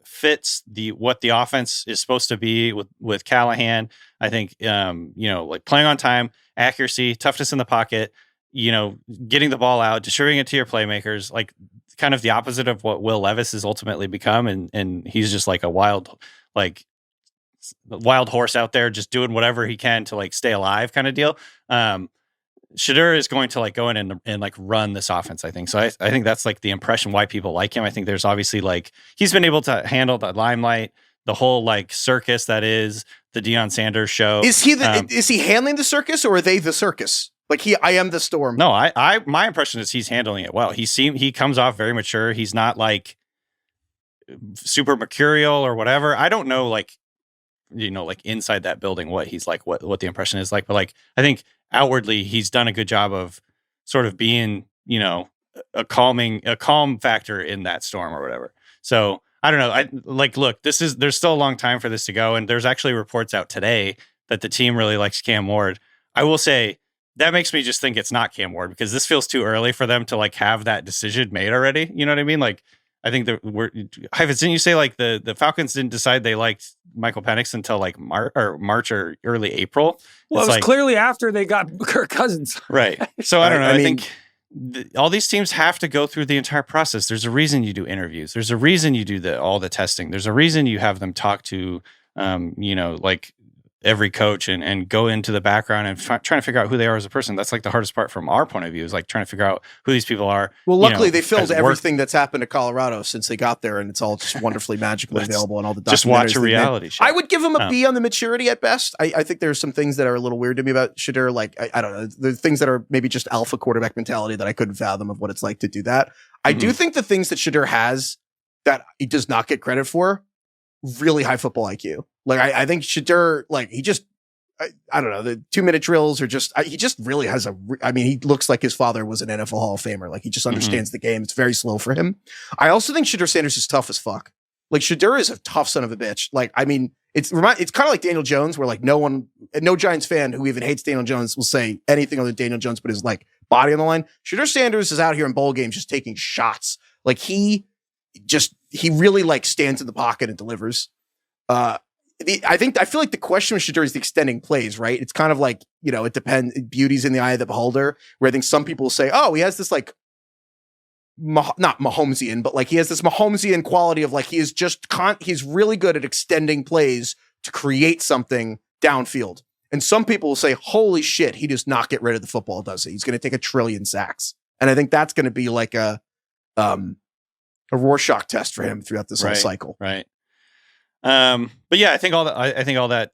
fits what the offense is supposed to be with Callahan. I think like playing on time, accuracy, toughness in the pocket, getting the ball out, distributing it to your playmakers, like kind of the opposite of what Will Levis has ultimately become, and he's just like a wild horse out there, just doing whatever he can to like stay alive, kind of deal. Shedeur is going to like go in and like run this offense, I think. So I think that's like the impression why people like him. I think there's obviously like he's been able to handle the limelight, the whole like circus that is the Deion Sanders show. Is he is he handling the circus, or are they the circus? Like I am the storm. No, my impression is he's handling it well. He comes off very mature. He's not like super mercurial or whatever. I don't know like inside that building what he's like, what the impression is like, but like I think outwardly he's done a good job of sort of being, a calm factor in that storm or whatever. So I don't know. Look, there's still a long time for this to go. And there's actually reports out today that the team really likes Cam Ward. I will say that makes me just think it's not Cam Ward, because this feels too early for them to like have that decision made already. You know what I mean? Like, I think Heifetz, didn't you say like the Falcons didn't decide they liked Michael Penix until like March or early April? Well, it was clearly after they got Kirk Cousins. Right. So I don't know. I think all these teams have to go through the entire process. There's a reason you do interviews. There's a reason you do all the testing. There's a reason you have them talk to, like every coach and go into the background and trying to figure out who they are as a person. That's like the hardest part from our point of view, is like trying to figure out who these people are. Well, luckily they filmed everything that's happened to Colorado since they got there, and it's all just wonderfully magically available on all the documentaries. Just watch a reality show. I would give him a B on the maturity at best. I think there's some things that are a little weird to me about Shedeur. Like, I don't know, the things that are maybe just alpha quarterback mentality that I couldn't fathom of what it's like to do that. I do think the things that Shedeur has that he does not get credit for, really high football IQ. Like, I think Shedeur, like, he just, I don't know, the 2-minute drills are just, he just really has he looks like his father was an NFL Hall of Famer. Like, he just understands the game. It's very slow for him. I also think Shedeur Sanders is tough as fuck. Like, Shedeur is a tough son of a bitch. Like, I mean, it's kind of like Daniel Jones, where like no Giants fan who even hates Daniel Jones will say anything other than Daniel Jones, but his like body on the line. Shedeur Sanders is out here in bowl games just taking shots. Like, he really like stands in the pocket and delivers. I feel like the question with Shedeur is the extending plays, right? It's kind of like, it depends. Beauty's in the eye of the beholder, where I think some people say, oh, he has this like, not Mahomesian, but like he has this Mahomesian quality of like, he's really good at extending plays to create something downfield. And some people will say, holy shit, he does not get rid of the football, does he? He's going to take 1 trillion sacks. And I think that's going to be like a Rorschach test for him throughout this whole cycle. Right. But yeah, I think all that,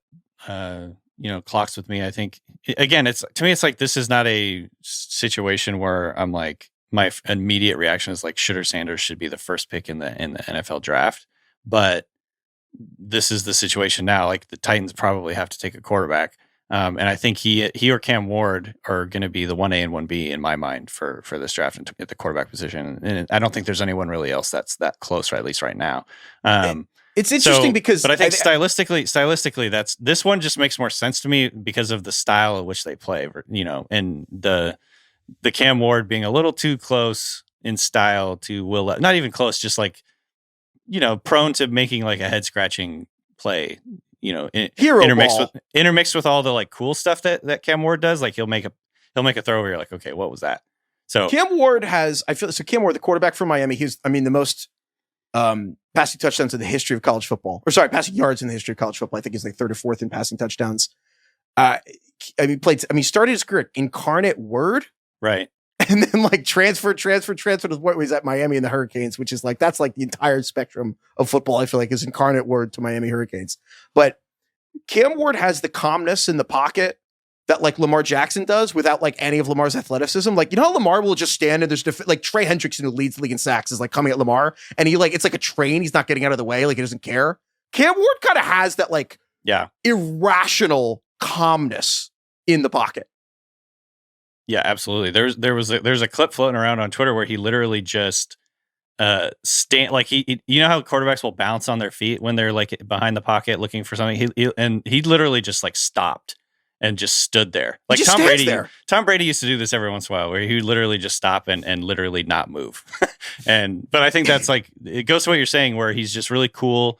clocks with me. I think again, to me, it's like, this is not a situation where I'm like, my immediate reaction is like Shedeur Sanders should be the first pick in the NFL draft. But this is the situation now. Like, the Titans probably have to take a quarterback. And I think he or Cam Ward are going to be the 1A and 1B in my mind for this draft at the quarterback position. And I don't think there's anyone really else that's that close, or at least right now. It's interesting because, but I think stylistically, this one just makes more sense to me because of the style at which they play, and the the Cam Ward being a little too close in style to Will, not even close, just like, prone to making like a head scratching play, intermixed with all the like cool stuff that Cam Ward does. Like he'll make a throw where you're like, okay, what was that? So Cam Ward Cam Ward, the quarterback from Miami, the most passing touchdowns in the history of college football, passing yards in the history of college football. I think he's like third or fourth in passing touchdowns. Started his career at Incarnate Word. Right. And then like transfer to what was at Miami and the Hurricanes, which is like, that's like the entire spectrum of football. I feel like is Incarnate Word to Miami Hurricanes. But Cam Ward has the calmness in the pocket that like Lamar Jackson does without like any of Lamar's athleticism. Like, how Lamar will just stand and there's like Trey Hendrickson, who leads the league in sacks, is like coming at Lamar and it's like a train. He's not getting out of the way. Like he doesn't care. Cam Ward kind of has that like irrational calmness in the pocket. Yeah, absolutely. There's a clip floating around on Twitter where he literally just stand like he how quarterbacks will bounce on their feet when they're like behind the pocket looking for something. He literally just like stopped and just stood there. Like Tom Brady used to do this every once in a while where he would literally just stop and literally not move. But I think that's like, it goes to what you're saying where he's just really cool.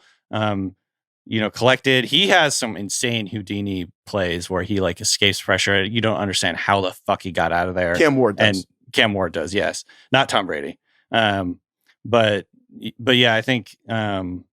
Collected. He has some insane Houdini plays where he like escapes pressure. You don't understand how the fuck he got out of there. Cam Ward does. And Cam Ward does, yes. Not Tom Brady. But yeah, I think and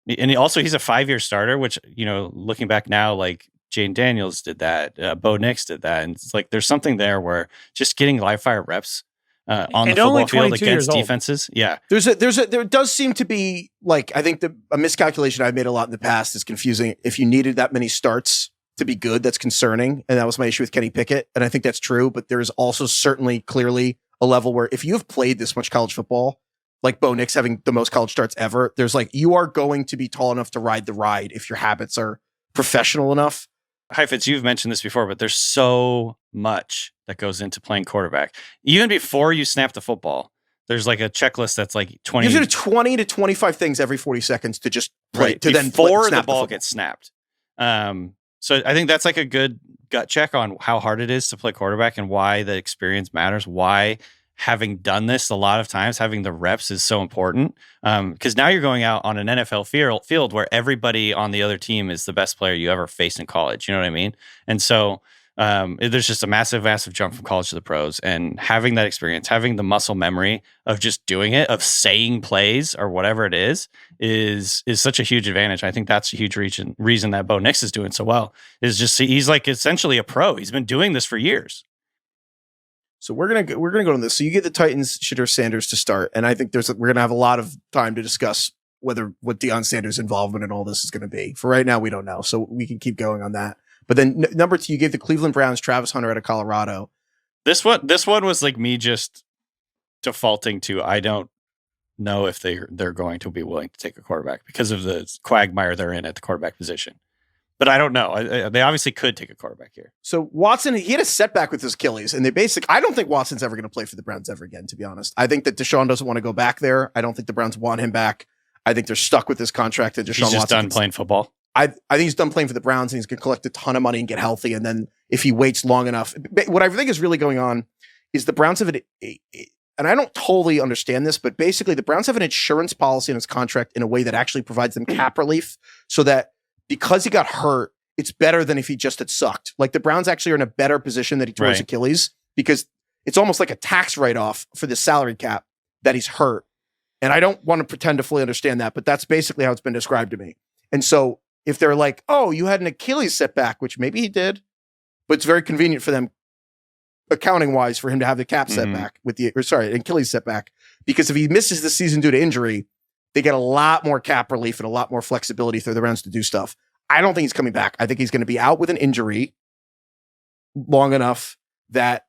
he's a 5-year starter, which, looking back now, like Jane Daniels did that, Bo Nix did that. And it's like there's something there where just getting live fire reps on the football field against defenses. Yeah. There does seem to be like, I think a miscalculation I've made a lot in the past is confusing. If you needed that many starts to be good, that's concerning. And that was my issue with Kenny Pickett. And I think that's true, but there is also certainly clearly a level where if you have played this much college football, like Bo Nix having the most college starts ever, there's like, you are going to be tall enough to ride the ride if your habits are professional enough. Heifetz, you've mentioned this before, but there's so much that goes into playing quarterback. Even before you snap the football, there's like a checklist that's like 20. You do 20 to 25 things every 40 seconds to just play, right, to then before snap the ball gets snapped. So I think that's like a good gut check on how hard it is to play quarterback and why the experience matters, why having done this a lot of times, having the reps is so important. Because now you're going out on an NFL field where everybody on the other team is the best player you ever faced in college. You know what I mean? And so there's just a massive jump from college to the pros, and having that experience, having the muscle memory of just doing it, of saying plays or whatever it is such a huge advantage. I think that's a huge reason that Bo Nix is doing so well, is just he's like essentially a pro. He's been doing this for years. So we're gonna go on this. So you get the Titans, Shedeur Sanders to start, and I think we're gonna have a lot of time to discuss what Deion Sanders' involvement in all this is going to be. For right now, we don't know, so we can keep going on that. But then number 2, you gave the Cleveland Browns Travis Hunter out of Colorado. This one was like me just defaulting to, I don't know if they're going to be willing to take a quarterback because of the quagmire they're in at the quarterback position. But I don't know. They obviously could take a quarterback here. So Watson, he had a setback with his Achilles, and I don't think Watson's ever going to play for the Browns ever again, to be honest. I think that Deshaun doesn't want to go back there. I don't think the Browns want him back. I think they're stuck with this contract that Deshaun He's just Watson done playing football. I think he's done playing for the Browns, and he's going to collect a ton of money and get healthy. And then if he waits long enough, what I think is really going on is the Browns have and I don't totally understand this, but basically the Browns have an insurance policy in his contract in a way that actually provides them cap relief, so that because he got hurt, it's better than if he just had sucked. Like the Browns actually are in a better position that he tore his Achilles, because it's almost like a tax write-off for the salary cap that he's hurt. And I don't want to pretend to fully understand that, but that's basically how it's been described to me. And so if they're like, oh, you had an Achilles setback, which maybe he did, but it's very convenient for them accounting wise for him to have the cap setback Achilles setback, because if he misses the season due to injury, they get a lot more cap relief and a lot more flexibility for the Browns to do stuff. I don't think he's coming back. I think he's going to be out with an injury long enough that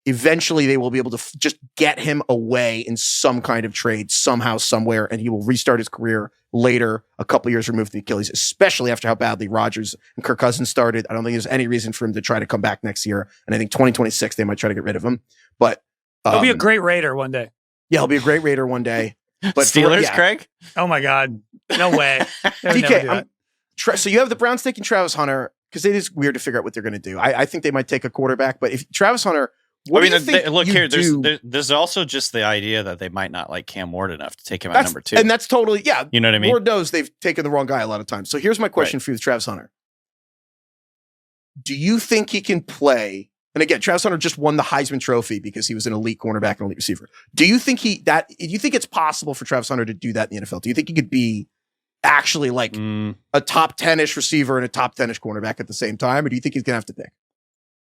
eventually they will be able to just get him away in some kind of trade somehow, somewhere, and he will restart his career later, a couple years removed from the Achilles, especially after how badly Rodgers and Kirk Cousins started. I don't think there's any reason for him to try to come back next year. And I think 2026, they might try to get rid of him. But he'll be a great Raider one day. Yeah, he'll be a great Raider one day. But Steelers, Craig? Oh my God. No way. DK, so you have the Browns taking Travis Hunter, because it is weird to figure out what they're going to do. I think they might take a quarterback, but if Travis Hunter, What do you think look you here. do? There's also just the idea that they might not like Cam Ward enough to take him at number 2. And that's totally, You know what I mean? Ward knows they've taken the wrong guy a lot of times. So here's my question for you with Travis Hunter. Do you think he can play? And again, Travis Hunter just won the Heisman Trophy because he was an elite cornerback and elite receiver. Do you think it's possible for Travis Hunter to do that in the NFL? Do you think he could be actually like a top 10-ish receiver and a top 10-ish cornerback at the same time? Or do you think he's going to have to pick?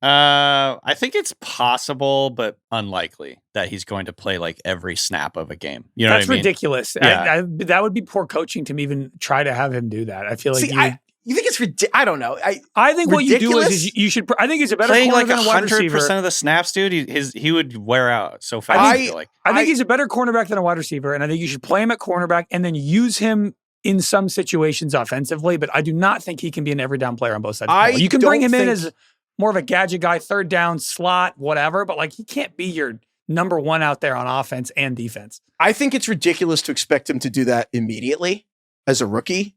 I think it's possible, but unlikely that he's going to play like every snap of a game. You know That's what I mean? ridiculous. Yeah. That would be poor coaching to even try to have him do that. I feel like you think it's ridiculous? I don't know. I think what you do is you should. I think he's a better playing corner like than a wide receiver. 100% of the snaps, dude. He would wear out so fast. I feel like. I think he's a better cornerback than a wide receiver, and I think you should play him at cornerback and then use him in some situations offensively. But I do not think he can be an every down player on both sides. Of the ball. You can bring him in as more of a gadget guy, third down, slot, whatever. But like he can't be your number one out there on offense and defense. I think it's ridiculous to expect him to do that immediately as a rookie.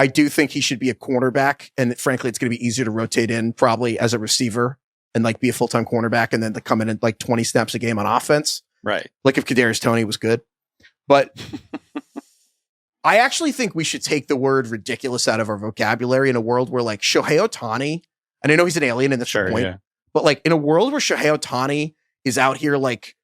I do think he should be a cornerback, and frankly, it's going to be easier to rotate in probably as a receiver and like be a full-time cornerback and then to come in at like 20 snaps a game on offense. Right. Like if Kadarius Toney was good. But I actually think we should take the word ridiculous out of our vocabulary in a world where like Shohei Ohtani, and I know he's an alien in this point, but like in a world where Shohei Ohtani is out here like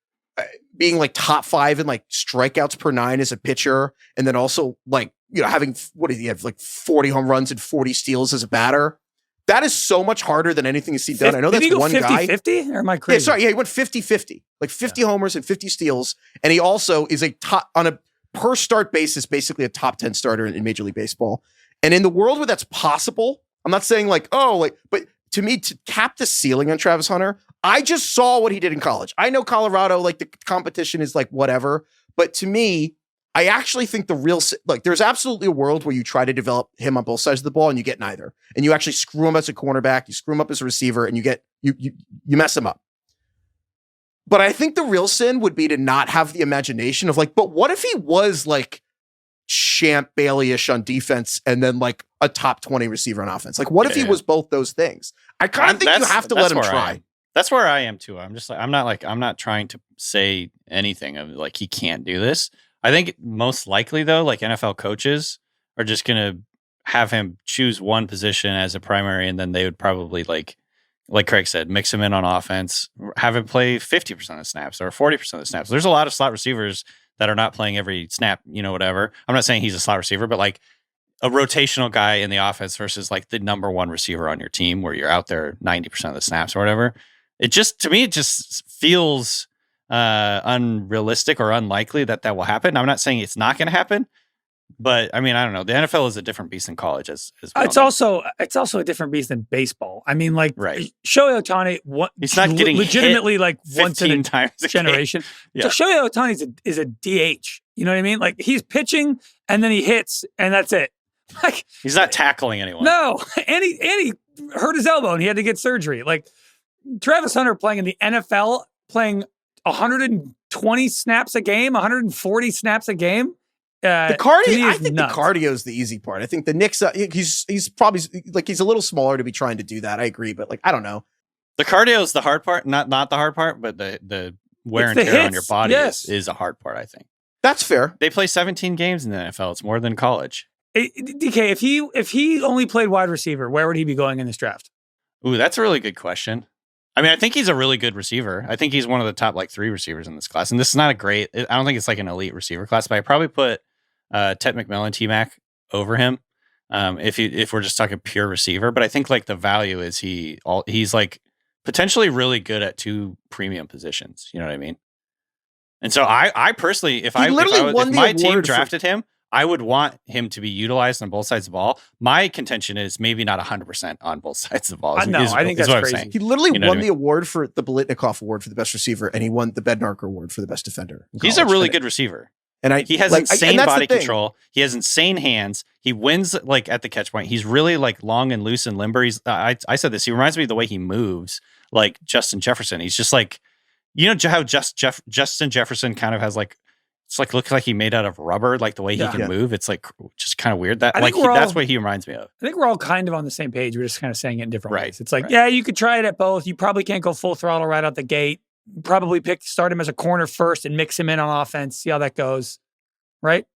being like top 5 in like strikeouts per 9 as a pitcher, and then also like, you know, having, what did he have, like 40 home runs and 40 steals as a batter. That is so much harder than anything he's done. I know that's one guy. 50-50, or am I crazy? Yeah, he went 50-50, like 50 homers and 50 steals. And he also is a top, on a per start basis, basically a top 10 starter in Major League Baseball. And in the world where that's possible, I'm not saying like, but to me, to cap the ceiling on Travis Hunter, I just saw what he did in college. I know Colorado, like the competition is like whatever, but to me, I actually think there's absolutely a world where you try to develop him on both sides of the ball and you get neither. And you actually screw him as a cornerback, you screw him up as a receiver, and you mess him up. But I think the real sin would be to not have the imagination of like, but what if he was like Champ Bailey-ish on defense and then like a top 20 receiver on offense? Like, what if he was both those things? I kind of think you have to let him try. That's where I am too. I'm just like, I'm not trying to say anything of like, he can't do this. I think most likely though, like NFL coaches are just going to have him choose one position as a primary. And then they would probably like Craig said, mix him in on offense, have him play 50% of snaps or 40% of the snaps. There's a lot of slot receivers that are not playing every snap, whatever. I'm not saying he's a slot receiver, but like a rotational guy in the offense versus like the number one receiver on your team where you're out there 90% of the snaps or whatever. To me, it just feels unrealistic or unlikely that will happen. I'm not saying it's not going to happen, but I mean, I don't know. The NFL is a different beast than college as well. It's also a different beast than baseball. I mean, like right. Shohei Ohtani, he's not getting legitimately like once in a generation. Yeah. So Shohei Ohtani is a DH. You know what I mean? Like he's pitching and then he hits and that's it. Like he's not tackling anyone. No, and he hurt his elbow and he had to get surgery. Like Travis Hunter playing in the NFL, playing 120 snaps a game, 140 snaps a game. The cardio, I think nuts. The cardio is the easy part. I think the Knicks, he's probably like, he's a little smaller to be trying to do that. I agree, but like, I don't know. The cardio is the hard part, not the hard part, but the wear and tear on your body is a hard part, I think. That's fair. They play 17 games in the NFL. It's more than college. DK, if he only played wide receiver, where would he be going in this draft? Ooh, that's a really good question. I mean, I think he's a really good receiver. I think he's one of the top like 3 receivers in this class. And this is not I don't think it's like an elite receiver class, but I probably put Ted McMillan, T-Mac over him. If we're just talking pure receiver, but I think like the value is he's like potentially really good at 2 premium positions. You know what I mean? And so I personally, if my team drafted him, I would want him to be utilized on both sides of the ball. My contention is maybe not 100% on both sides of the ball. I think that's crazy. He literally won the award for the Biletnikoff Award for the best receiver, and he won the Bednarker Award for the best defender. He's a really good receiver. And he has insane body control. He has insane hands. He wins like at the catch point. He's really like long and loose and limber. I said this. He reminds me of the way he moves, like Justin Jefferson. He's just like, how Justin Jefferson kind of has like, it's like looks like he made out of rubber, like the way he can move. It's like just kind of weird. That's what he reminds me of. I think we're all kind of on the same page. We're just kind of saying it in different ways. It's like, yeah, you could try it at both. You probably can't go full throttle right out the gate. probably start him as a corner first and mix him in on offense, see how that goes. Right?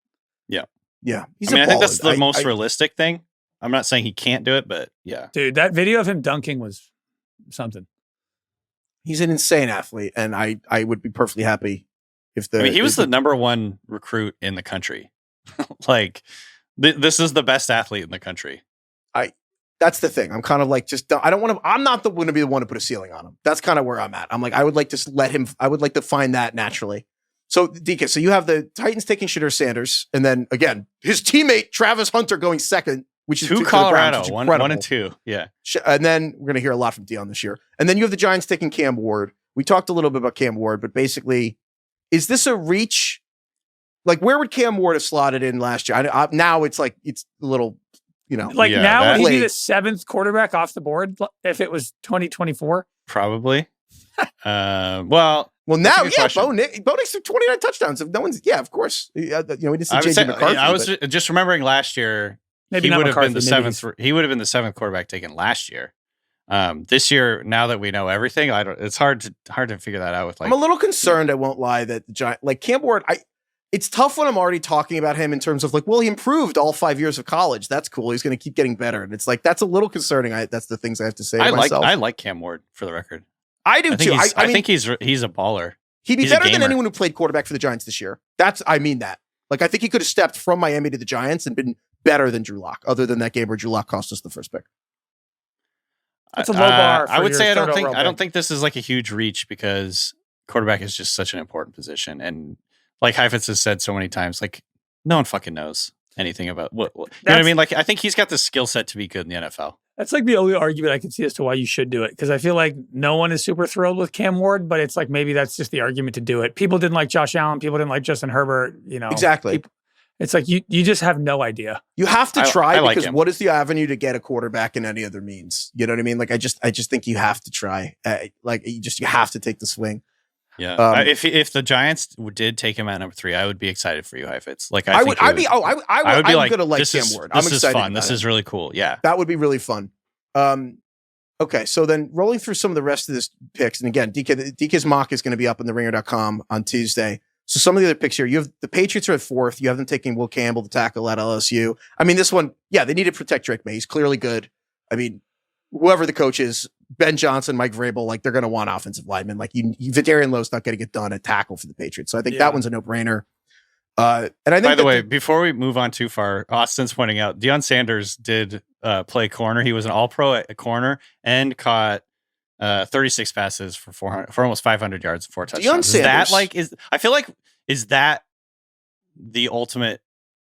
Yeah. Yeah. I think that's the most realistic thing. I'm not saying he can't do it, but yeah. Dude, that video of him dunking was something. He's an insane athlete, and I would be perfectly happy if he was the number one recruit in the country. Like, this is the best athlete in the country. That's the thing. I'm kind of like, I'm not the one to be the one to put a ceiling on him. That's kind of where I'm at. I'm like, I would like to find that naturally. So, DK, so you have the Titans taking Shedeur Sanders, and then again, his teammate Travis Hunter going second, which is to Colorado, one and two. Yeah. And then we're going to hear a lot from Deion this year. And then you have the Giants taking Cam Ward. We talked a little bit about Cam Ward, but basically, is this a reach? Like, where would Cam Ward have slotted in last year? Now it's like, it's a little, now would he be the 7th quarterback off the board if it was 2024? Probably. Now, Bo Nix threw 29 touchdowns. If no one's, of course. We didn't see JJ McCarthy. I was just remembering last year. Maybe he would have been the McCarthy, seventh. He would have been the 7th quarterback taken last year. This year, now that we know everything, it's hard to figure that out. With I'm a little concerned. I won't lie that the Giant, like Cam Ward, it's tough when I'm already talking about him in terms of like, well, he improved all 5 years of college. That's cool. He's going to keep getting better, and it's like that's a little concerning. That's the things I have to say. I like Cam Ward for the record. I do too. I think he's a baller. He'd be better than anyone who played quarterback for the Giants this year. I mean that. Like, I think he could have stepped from Miami to the Giants and been better than Drew Lock, other than that game where Drew Lock cost us the first pick. That's a low bar. I would say I don't think this is like a huge reach because quarterback is just such an important position. And like Heifetz has said so many times, like no one fucking knows anything about what you know what I mean? Like I think he's got the skill set to be good in the NFL. That's like the only argument I can see as to why you should do it. Because I feel like no one is super thrilled with Cam Ward, but it's like maybe that's just the argument to do it. People didn't like Josh Allen. People didn't like Justin Herbert. Exactly. It's like you just have no idea. You have to try because like what is the avenue to get a quarterback in any other means? You know what I mean? Like I just think you have to try. You have to take the swing. Yeah. If the Giants did take him at number 3, I would be excited for you, Heifetz. Like I would be like, gonna like Cam Ward. I'm excited. This is fun. This is really cool. Yeah. That would be really fun. Okay, so then rolling through some of the rest of this picks, and again, DK's mock is going to be up on theringer.com on Tuesday. So some of the other picks here, you have the Patriots are at 4th. You have them taking Will Campbell, the tackle at LSU. I mean, this one, they need to protect Drake May. He's clearly good. I mean, whoever the coach is, Ben Johnson, Mike Vrabel, like they're going to want offensive linemen. Like Vidarian Lowe's not going to get done at tackle for the Patriots. So I think that one's a no-brainer. And I think, by the way, before we move on too far, Austin's pointing out Deion Sanders did play corner. He was an all-pro at corner and caught 36 passes for almost 500 yards and 4 touchdowns. Is that the ultimate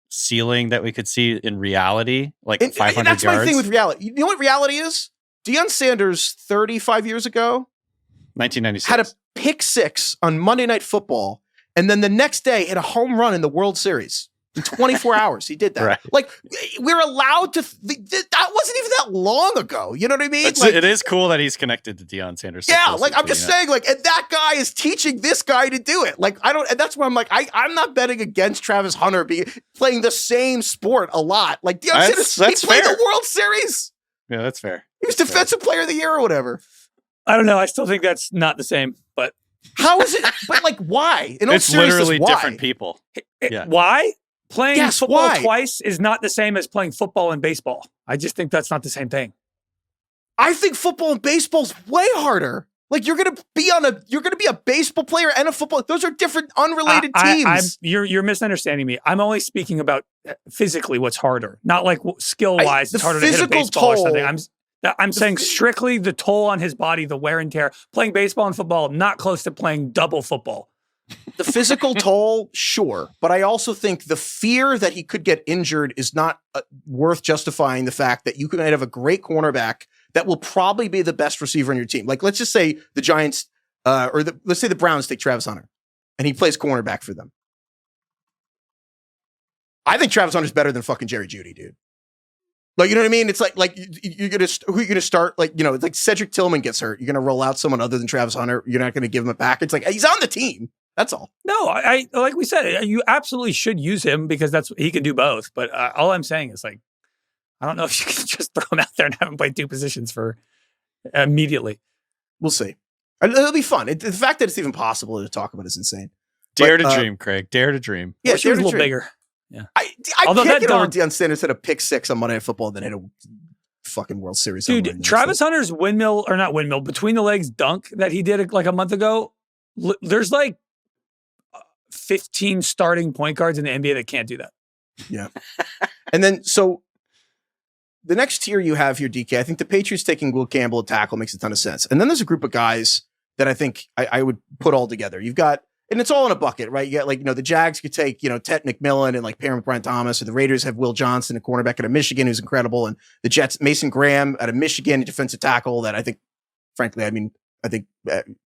ceiling that we could see in reality? Like 500 yards? That's my thing with reality. You know what reality is? Deion Sanders 35 years ago 1996 had a pick 6 on Monday Night Football, and then the next day hit a home run in the World Series. In 24 hours, he did that. Right. Like, we're allowed to... that wasn't even that long ago. You know what I mean? It is cool that he's connected to Deion Sanders. Yeah, like, I'm just saying, like, and that guy is teaching this guy to do it. Like, and that's where I'm like, I'm not betting against Travis Hunter playing the same sport a lot. Like, Deion Sanders, he played the World Series. Yeah, that's fair. He was Defensive Player of the Year or whatever. I don't know. I still think that's not the same, but... How is it? But, like, why? It's literally different people. Why? Playing football twice is not the same as playing football and baseball. I just think that's not the same thing. I think football and baseball's way harder. Like you're gonna be a baseball player and a football. Those are different, unrelated teams. You're misunderstanding me. I'm only speaking about physically what's harder, not like skill wise. It's harder to hit a baseball or something. I'm saying strictly the toll on his body, the wear and tear. Playing baseball and football, not close to playing double football. The physical toll, sure. But I also think the fear that he could get injured is not worth justifying the fact that you could have a great cornerback that will probably be the best receiver on your team. Like, let's just say the Giants, let's say the Browns take Travis Hunter, and he plays cornerback for them. I think Travis Hunter's better than fucking Jerry Jeudy, dude. Like, you know what I mean? It's like who are you gonna start? Like, it's like Cedric Tillman gets hurt. You're gonna roll out someone other than Travis Hunter. You're not gonna give him a package. Like, he's on the team. That's all. No, I like we said, you absolutely should use him because he can do both. But all I'm saying is, like, I don't know if you can just throw him out there and have him play 2 positions for immediately. We'll see. It'll be fun. The fact that it's even possible to talk about is insane. Dare to dream, Craig. Dare to dream. Yeah, she was a little bigger. Yeah. I can't get over Deion Sanders had a pick six on Monday Night Football, then hit a fucking World Series. Dude, Travis Hunter's between the legs dunk that he did like a month ago. There's like 15 starting point guards in the NBA that can't do that. Yeah. And then, so the next tier you have here, DK, I think the Patriots taking Will Campbell at tackle makes a ton of sense. And then there's a group of guys that I think I would put all together. You've got, and it's all in a bucket, right? You got like, the Jags could take, Ted McMillan and like pair him with Brian Thomas, or the Raiders have Will Johnson, a cornerback out of Michigan, who's incredible. And the Jets, Mason Graham out of Michigan, a defensive tackle that I think, frankly, I think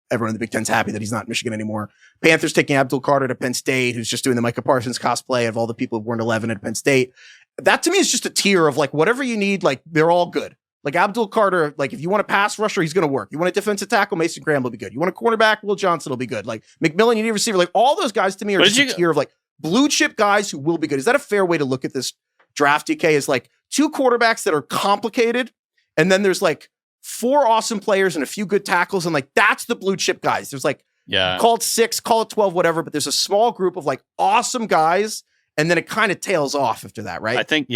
everyone in the Big Ten's happy that he's not in Michigan anymore. Panthers taking Abdul Carter to Penn State, who's just doing the Micah Parsons cosplay of all the people who weren't 11 at Penn State. That to me is just a tier of like whatever you need, like they're all good. Like Abdul Carter, like if you want a pass rusher, he's going to work. You want a defensive tackle, Mason Graham will be good. You want a cornerback, Will Johnson will be good. Like McMillan, you need a receiver. Like all those guys to me are just a tier of like blue chip guys who will be good. Is that a fair way to look at this draft, DK? Is like two quarterbacks that are complicated, and then there's like four awesome players and a few good tackles, and like that's the blue chip guys. There's like call it 6, call it 12, whatever, but there's a small group of like awesome guys, and then it kind of tails off after that, right? I think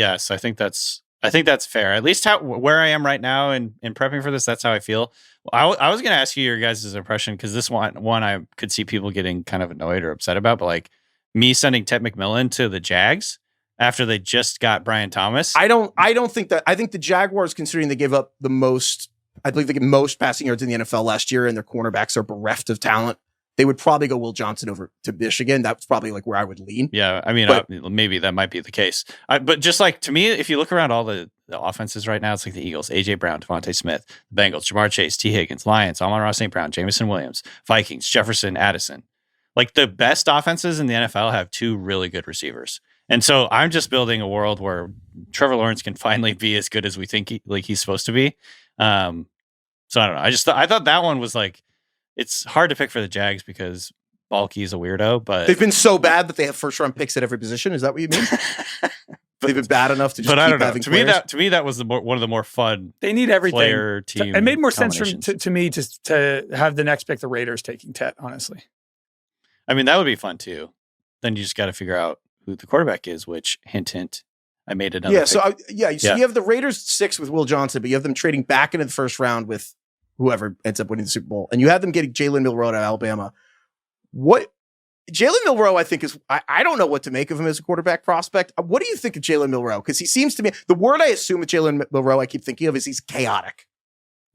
that's fair. At least where I am right now in prepping for this, that's how I feel. I was going to ask you your guys' impression, because this one I could see people getting kind of annoyed or upset about, but like me sending Ted McMillan to the Jags after they just got Brian Thomas. I don't think that. I think the Jaguars, considering they gave up the most, I believe they get most passing yards in the NFL last year, and their cornerbacks are bereft of talent, they would probably go Will Johnson over to Michigan. That's probably like where I would lean. Yeah, I mean, maybe that might be the case. But just like, to me, if you look around all the offenses right now, it's like the Eagles, A.J. Brown, Devontae Smith, the Bengals, Jamar Chase, T. Higgins, Lions, Amon-Ra St. Brown, Jameson Williams, Vikings, Jefferson, Addison. Like the best offenses in the NFL have two really good receivers. And so I'm just building a world where Trevor Lawrence can finally be as good as we think he's supposed to be. So I don't know. I thought that one was like, it's hard to pick for the Jags because Balky is a weirdo, but they've been so bad that they have first round picks at every position. Is that what you mean? They've been bad enough to just. But I don't know. To me, that was one of the more fun. They need everything. Player team. It made more sense to me to have the next pick the Raiders taking Tet. Honestly, I mean that would be fun too. Then you just got to figure out who the quarterback is. Which hint. I made another. Yeah. So you have the Raiders 6 with Will Johnson, but you have them trading back into the first round with whoever ends up winning the Super Bowl, and you have them getting Jaylen Milroe out of Alabama. What Jaylen Milroe, I think, is I don't know what to make of him as a quarterback prospect. What do you think of Jaylen Milroe? Because he seems to me, the word I assume with Jaylen Milroe I keep thinking of is he's chaotic.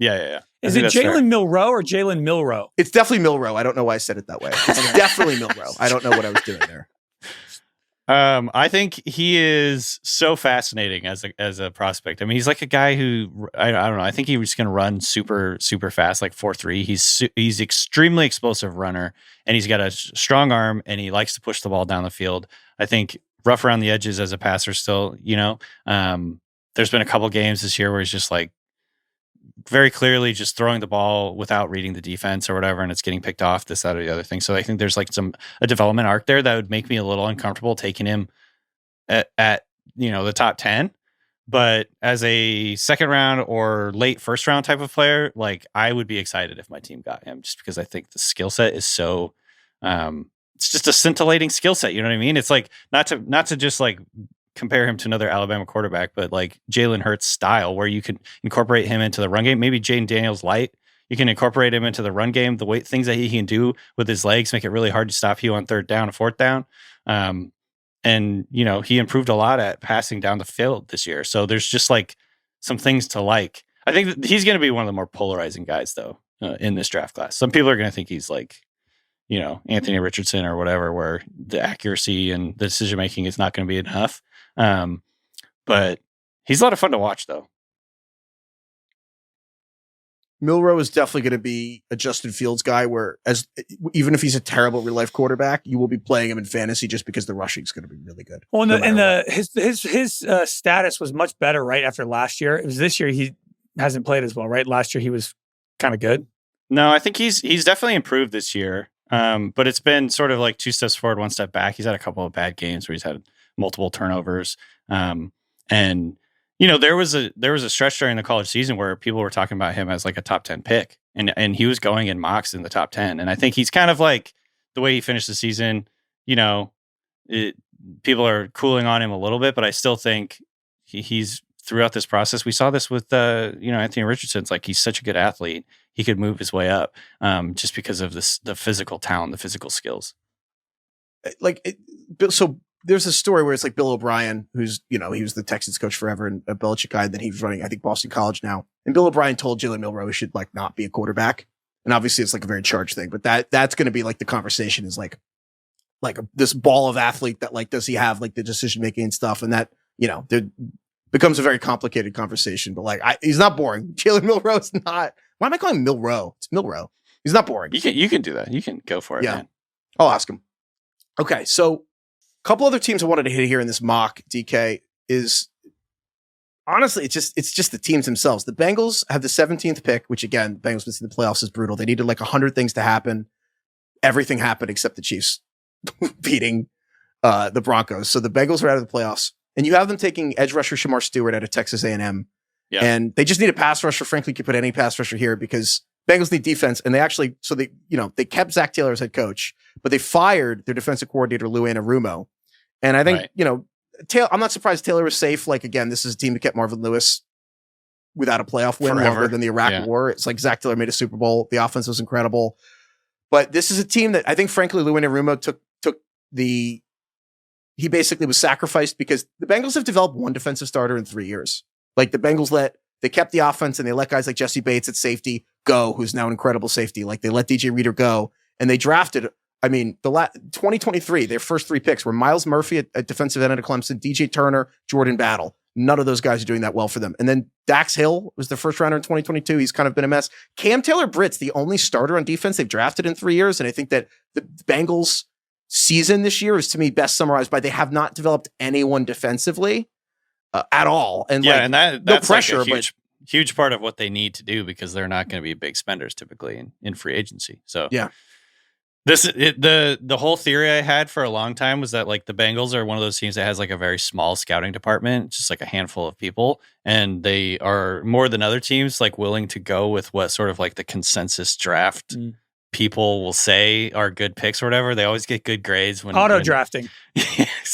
Yeah. Is it Jaylen Milroe or Jaylen Milroe? It's definitely Milroe. I don't know why I said it that way. It's definitely Milroe. I don't know what I was doing there. I think he is so fascinating as a prospect. I mean, he's like a guy who I don't know. I think he was going to run super fast, like 4.3. He's extremely explosive runner, and he's got a strong arm, and he likes to push the ball down the field. I think rough around the edges as a passer still. There's been a couple games this year where he's just like very clearly just throwing the ball without reading the defense or whatever, and it's getting picked off, this, that, or the other thing. So I think there's like a development arc there that would make me a little uncomfortable taking him at the top 10. But as a second round or late first round type of player, like I would be excited if my team got him, just because I think the skill set is so it's just a scintillating skill set. You know what I mean? It's like not to just like compare him to another Alabama quarterback, but like Jalen Hurts style, where you can incorporate him into the run game. Maybe Jaden Daniels light. You can incorporate him into the run game. The things that he can do with his legs make it really hard to stop you on third down and fourth down. And he improved a lot at passing down the field this year. So there's just like some things to like. I think that he's going to be one of the more polarizing guys though in this draft class. Some people are going to think he's like, Anthony Richardson or whatever, where the accuracy and the decision making is not going to be enough. But he's a lot of fun to watch, though. Milroe is definitely going to be a Justin Fields guy, where even if he's a terrible real life quarterback, you will be playing him in fantasy just because the rushing is going to be really good. Well, his status was much better right after last year. It was this year he hasn't played as well, right? Last year he was kind of good. No, I think he's definitely improved this year. But it's been sort of like 2 steps forward, 1 step back. He's had a couple of bad games where he's had multiple turnovers. And there was a stretch during the college season where people were talking about him as like a top 10 pick and he was going in mocks in the top 10. And I think he's kind of like the way he finished the season, people are cooling on him a little bit, but I still think he's throughout this process. We saw this with, Anthony Richardson. It's like he's such a good athlete. He could move his way up just because of the physical talent, the physical skills. So there's a story where it's like Bill O'Brien, who's, he was the Texans coach forever and a Belichick guy. Then he's running, I think, Boston College now. And Bill O'Brien told Jaylen Milroe he should like not be a quarterback. And obviously it's like a very charged thing, but that's going to be like the conversation is like this ball of athlete that like, does he have like the decision making and stuff? And that, there becomes a very complicated conversation, but like, he's not boring. Jaylen Milroe is not, why am I calling him Milroe? It's Milroe. He's not boring. You can do that. You can go for it. Yeah. Man. I'll ask him. Okay. So a couple other teams I wanted to hit here in this mock, DK, is honestly, it's just the teams themselves. The Bengals have the 17th pick, which again, the Bengals missing the playoffs is brutal. They needed like 100 things to happen. Everything happened except the Chiefs beating the Broncos. So the Bengals are out of the playoffs. And you have them taking edge rusher Shamar Stewart out of Texas A&M. Yeah. And they just need a pass rusher. Frankly, you could put any pass rusher here because Bengals need defense. And they kept Zach Taylor as head coach, but they fired their defensive coordinator, Lou Anarumo. And I think, I'm not surprised Taylor was safe. Like, again, this is a team that kept Marvin Lewis without a playoff win longer than the Iraq War. It's like Zach Taylor made a Super Bowl. The offense was incredible. But this is a team that I think, frankly, Lou Anarumo he basically was sacrificed because the Bengals have developed one defensive starter in 3 years. Like the Bengals they kept the offense and they let guys like Jesse Bates at safety go, who's now an incredible safety. Like they let DJ Reader go and they drafted, 2023, their first 3 picks were Miles Murphy at defensive end of Clemson, DJ Turner, Jordan Battle. None of those guys are doing that well for them. And then Dax Hill was the first rounder in 2022. He's kind of been a mess. Cam Taylor-Britt's the only starter on defense they've drafted in 3 years. And I think that the Bengals season this year is to me best summarized by they have not developed anyone defensively at all. And and that's no pressure, like huge part of what they need to do because they're not going to be big spenders typically in free agency. So yeah, the whole theory I had for a long time was that like the Bengals are one of those teams that has like a very small scouting department, just like a handful of people, and they are more than other teams like willing to go with what sort of like the consensus draft people will say are good picks or whatever. They always get good grades when drafting.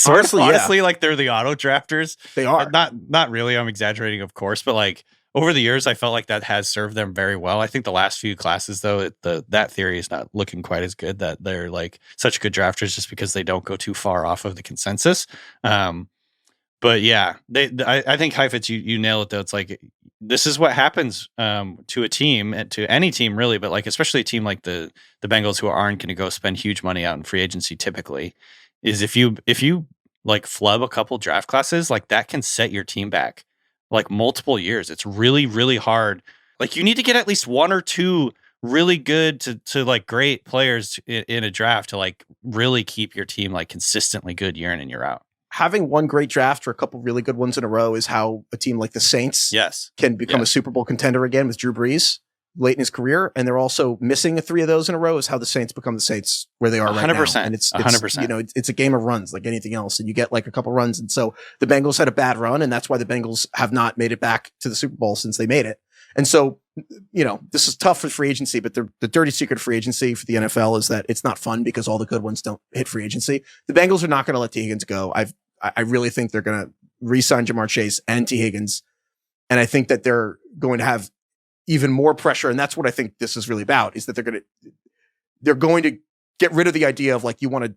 Honestly, like they're the auto drafters. They are not really. I'm exaggerating, of course, but like over the years, I felt like that has served them very well. I think the last few classes, though, that theory is not looking quite as good. That they're like such good drafters just because they don't go too far off of the consensus. But yeah, I think Heifetz, you nail it though. It's like this is what happens to a team and to any team really, but like especially a team like the Bengals who aren't going to go spend huge money out in free agency typically, is if you like flub a couple draft classes, like that can set your team back like multiple years. It's really, really hard. Like you need to get at least 1 or 2 really good to like great players in a draft to like really keep your team like consistently good year in and year out. Having one great draft or a couple really good ones in a row is how a team like the Saints can become a Super Bowl contender again with Drew Brees late in his career. And they're also missing 3 of those in a row is how the Saints become the Saints where they are right 100%, now. And it's 100%. It's a game of runs like anything else. And you get like a couple runs. And so the Bengals had a bad run and that's why the Bengals have not made it back to the Super Bowl since they made it. And so, this is tough for free agency, but the dirty secret of free agency for the NFL is that it's not fun because all the good ones don't hit free agency. The Bengals are not going to let T. Higgins go. I really think they're going to re-sign Jamar Chase and T. Higgins. And I think that they're going to have even more pressure. And that's what I think this is really about, is that they're going to get rid of the idea of like, you want to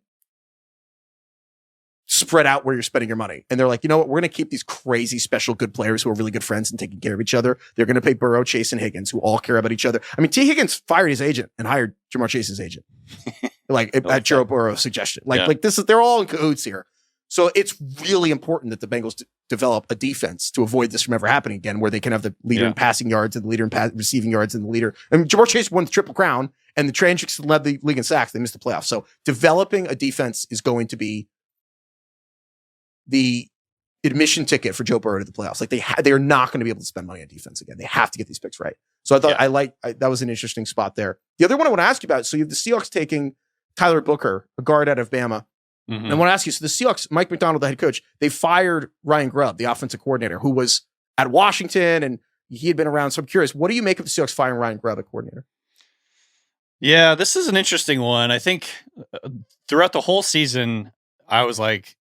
spread out where you're spending your money. And they're like, you know what? We're going to keep these crazy special good players who are really good friends and taking care of each other. They're going to pay Burrow, Chase, and Higgins, who all care about each other. I mean, T. Higgins fired his agent and hired Jamar Chase's agent, at Joe Burrow's suggestion. They're all in cahoots here. So it's really important that the Bengals develop a defense to avoid this from ever happening again, where they can have the leader in passing yards and the leader in receiving yards and the leader. I mean, Jamar Chase won the Triple Crown and the Transics led the league in sacks. They missed the playoffs. So developing a defense is going to be the admission ticket for Joe Burrow to the playoffs. Like they are not going to be able to spend money on defense again. They have to get these picks right. So I thought that was an interesting spot there. The other one I want to ask you about. So you have the Seahawks taking Tyler Booker, a guard out of Bama. Mm-hmm. And I want to ask you, so the Seahawks, Mike McDonald, the head coach, they fired Ryan Grubb, the offensive coordinator, who was at Washington and he had been around. So I'm curious, what do you make of the Seahawks firing Ryan Grubb at coordinator? Yeah, this is an interesting one. I think throughout the whole season, I was like,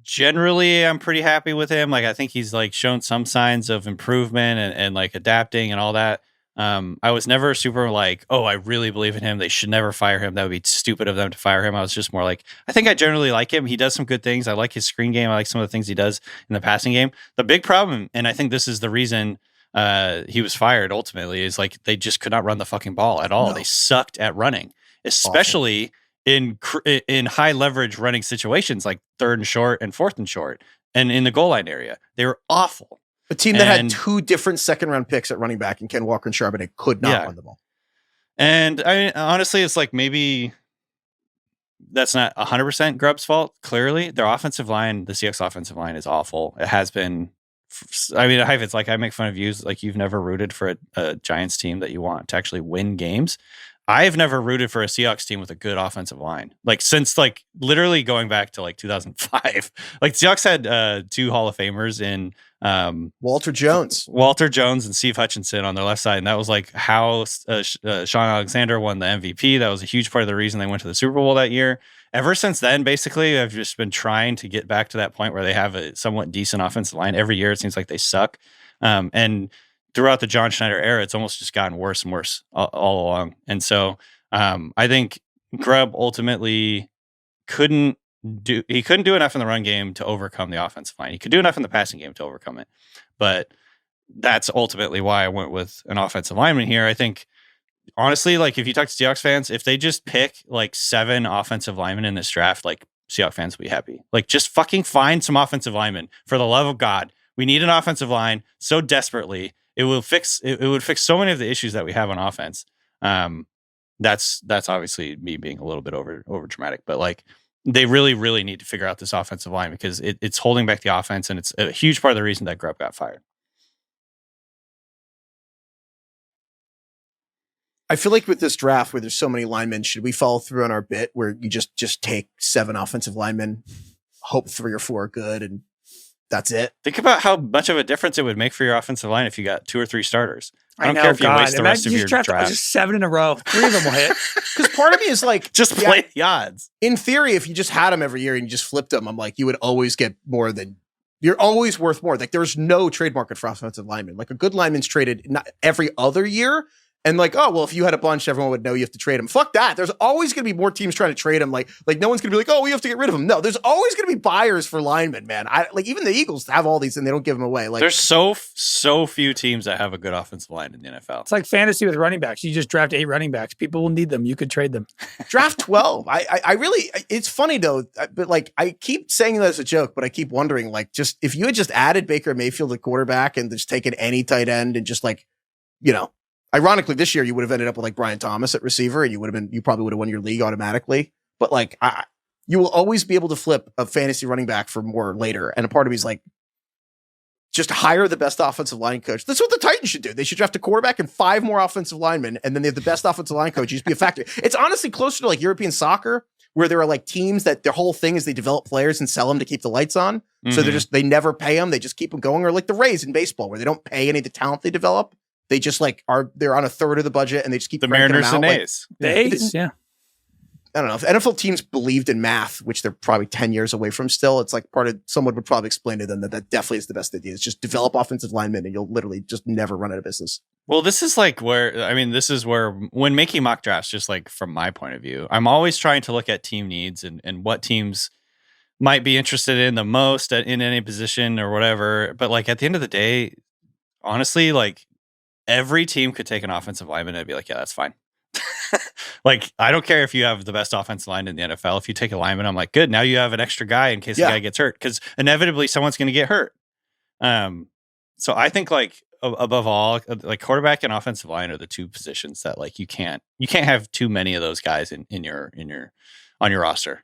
generally, I'm pretty happy with him. Like, I think he's like shown some signs of improvement and like adapting and all that. I was never super like, oh, I really believe in him. They should never fire him. That would be stupid of them to fire him. I was just more like, I think I generally like him. He does some good things. I like his screen game. I like some of the things he does in the passing game. The big problem, and I think this is the reason he was fired ultimately, is like they just could not run the fucking ball at all. No. They sucked at running, especially in high leverage running situations like 3rd and short and 4th and short and in the goal line area. They were awful. A team that had 2 different 2nd-round picks at running back and Ken Walker and Charbonnet could not run the ball. And I mean, honestly, it's like maybe that's not 100% Grubb's fault. Clearly, their offensive line, the Seahawks offensive line, is awful. It has been. I mean, Heifetz, like I make fun of you, like you've never rooted for a Giants team that you want to actually win games. I've never rooted for a Seahawks team with a good offensive line. Like since like literally going back to like 2005, like Seahawks had 2 Hall of Famers in Walter Jones and Steve Hutchinson on their left side. And that was like how Sean Alexander won the MVP. That was a huge part of the reason they went to the Super Bowl that year. Ever since then, basically, I've just been trying to get back to that point where they have a somewhat decent offensive line. Every year, it seems like they suck. And throughout the John Schneider era, it's almost just gotten worse and worse all along. And so I think Grubb ultimately couldn't do enough in the run game to overcome the offensive line. He could do enough in the passing game to overcome it. But that's ultimately why I went with an offensive lineman here. I think, honestly, like if you talk to Seahawks fans, if they just pick like 7 offensive linemen in this draft, like Seahawks fans will be happy. Like just fucking find some offensive linemen, for the love of God. We need an offensive line so desperately. It would fix so many of the issues that we have on offense. That's obviously me being a little bit over dramatic, but like they really, really need to figure out this offensive line because it's holding back the offense, and it's a huge part of the reason that Grubb got fired. I feel like with this draft where there's so many linemen, should we follow through on our bit where you just take 7 offensive linemen, hope 3 or 4 are good, and that's it? Think about how much of a difference it would make for your offensive line if you got 2 or 3 starters. I don't care if you waste the rest of your draft. Just 7 in a row. 3 of them will hit. Because part of me is like, just play the odds. In theory, if you just had them every year and you just flipped them, I'm like, you would always get more than. You're always worth more. Like there's no trade market for offensive linemen. Like a good lineman's traded not every other year. And like, oh, well, if you had a bunch, everyone would know you have to trade them. Fuck that. There's always going to be more teams trying to trade them. Like no one's going to be like, oh, we have to get rid of them. No, there's always going to be buyers for linemen, man. Like even the Eagles have all these and they don't give them away. Like there's so few teams that have a good offensive line in the NFL. It's like fantasy with running backs. You just draft 8 running backs. People will need them. You could trade them. Draft 12. I really, it's funny though, but like I keep saying that as a joke, but I keep wondering, like, just if you had just added Baker Mayfield at quarterback and just taken any tight end and just like, you know, ironically, this year you would have ended up with like Brian Thomas at receiver, and you probably would have won your league automatically. But like, you will always be able to flip a fantasy running back for more later. And a part of me is like, just hire the best offensive line coach. That's what the Titans should do. They should draft a quarterback and 5 more offensive linemen, and then they have the best offensive line coach. You just be a factory. It's honestly closer to like European soccer, where there are like teams that their whole thing is they develop players and sell them to keep the lights on. Mm-hmm. So they never pay them. They just keep them going. Or like the Rays in baseball, where they don't pay any of the talent they develop. They just like they're on a third of the budget and they just keep the Mariners and A's. The A's, yeah. I don't know if NFL teams believed in math, which they're probably 10 years away from still. It's like someone would probably explain to them that definitely is the best idea. It's just develop offensive linemen and you'll literally just never run out of business. Well, this is where when making mock drafts, just like from my point of view, I'm always trying to look at team needs and what teams might be interested in the most in any position or whatever. But like at the end of the day, honestly, like, every team could take an offensive lineman and be like, yeah, that's fine. Like, I don't care if you have the best offensive line in the NFL. If you take a lineman, I'm like, good. Now you have an extra guy in case the guy gets hurt, because inevitably someone's going to get hurt. So I think like above all, like quarterback and offensive line are the 2 positions that like you can't have too many of those guys on your roster.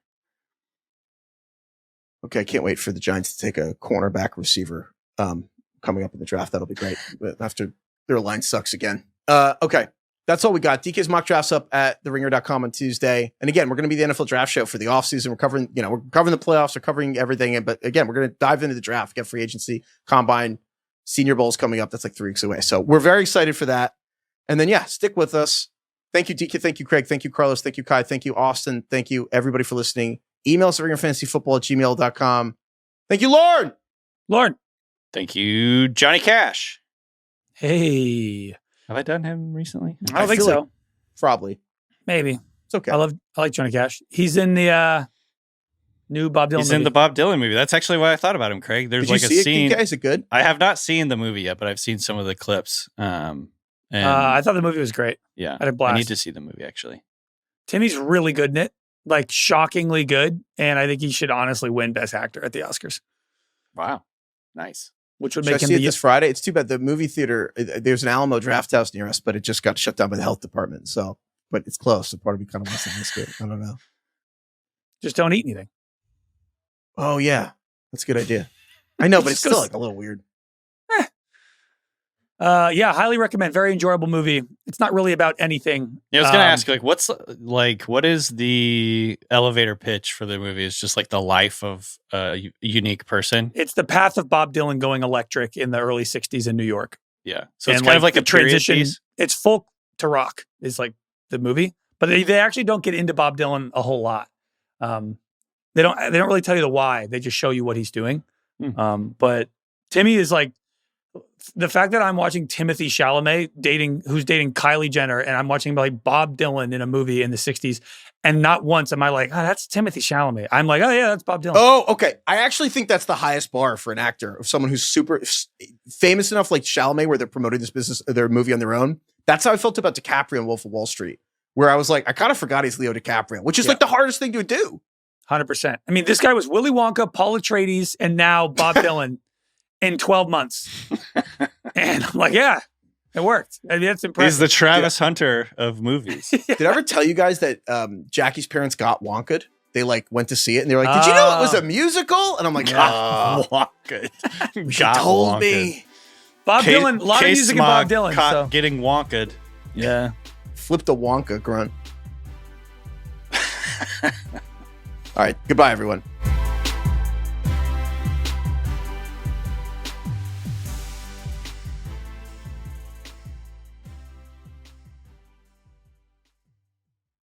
Okay, I can't wait for the Giants to take a cornerback receiver coming up in the draft. That'll be great. After their line sucks again. Okay. That's all we got. DK's mock drafts up at theringer.com on Tuesday. And again, we're going to be the NFL draft show for the offseason. We're covering the playoffs, we're covering everything. But again, we're going to dive into the draft, get free agency, combine, Senior Bowl's coming up. That's like 3 weeks away. So we're very excited for that. And then, stick with us. Thank you, DK. Thank you, Craig. Thank you, Carlos. Thank you, Kai. Thank you, Austin. Thank you, everybody, for listening. Email us at ringerfantasyfootball@gmail.com. Thank you, Lauren. Lauren. Thank you, Johnny Cash. Hey. Have I done him recently? I don't think feel so. like probably. Maybe. It's okay. I like Johnny Cash. He's in the new Bob Dylan He's movie. in the Bob Dylan movie. That's actually why I thought about him, Craig. There's Did like you a see scene. it, DK? Is it good? I have not seen the movie yet, but I've seen some of the clips. And I thought the movie was great. yeah, I had a blast. I need to see the movie actually. Timmy's really good in it, like shockingly good. And I think he should honestly win Best Actor at the Oscars, Wow, nice. which would Should I make him see it the this Friday? It's too bad the movie theater. There's an Alamo Draft House near us, but it just got shut down by the health department. So, but it's close. So part of me kind of wants to miss it. I don't know. just don't eat anything. Oh yeah, that's a good idea. I know, but it's Just still go- like a little weird. Yeah, highly recommend. Very enjoyable movie. It's not really about anything. Yeah, I was gonna ask, what is the elevator pitch for the movie? It's just like the life of a unique person. It's the path of Bob Dylan going electric in the early '60s in New York. Yeah, so it's And, kind of like the a period transition. piece. It's folk to rock is like the movie, but they actually don't get into Bob Dylan a whole lot. They don't really tell you the why. They just show you what he's doing. But Timmy is like, the fact that I'm watching Timothy Chalamet who's dating Kylie Jenner, and I'm watching like Bob Dylan in a movie in the '60s, and not once am I like, oh, that's Timothy Chalamet. I'm like, oh yeah, that's Bob Dylan. Oh, okay. I actually think that's the highest bar for an actor, of someone who's super famous enough, like Chalamet, where they're promoting this business, their movie on their own. That's how I felt about DiCaprio in Wolf of Wall Street, where I was like, I kind of forgot he's Leo DiCaprio, which is like the hardest thing to do. 100%. I mean, this guy was Willy Wonka, Paul Atreides, and now Bob Dylan in 12 months. And I'm like, yeah, it worked. I mean, that's impressive. He's the Travis Hunter of movies. Did I ever tell you guys that Jackie's parents got Wonka'd? They like went to see it and they were like, did you know it was a musical? And I'm like, Wonka. she told me. Bob Dylan, a lot of music in Bob Dylan. Caught So. getting Wonka'd. Yeah. Flip the Wonka grunt. All right. Goodbye, everyone.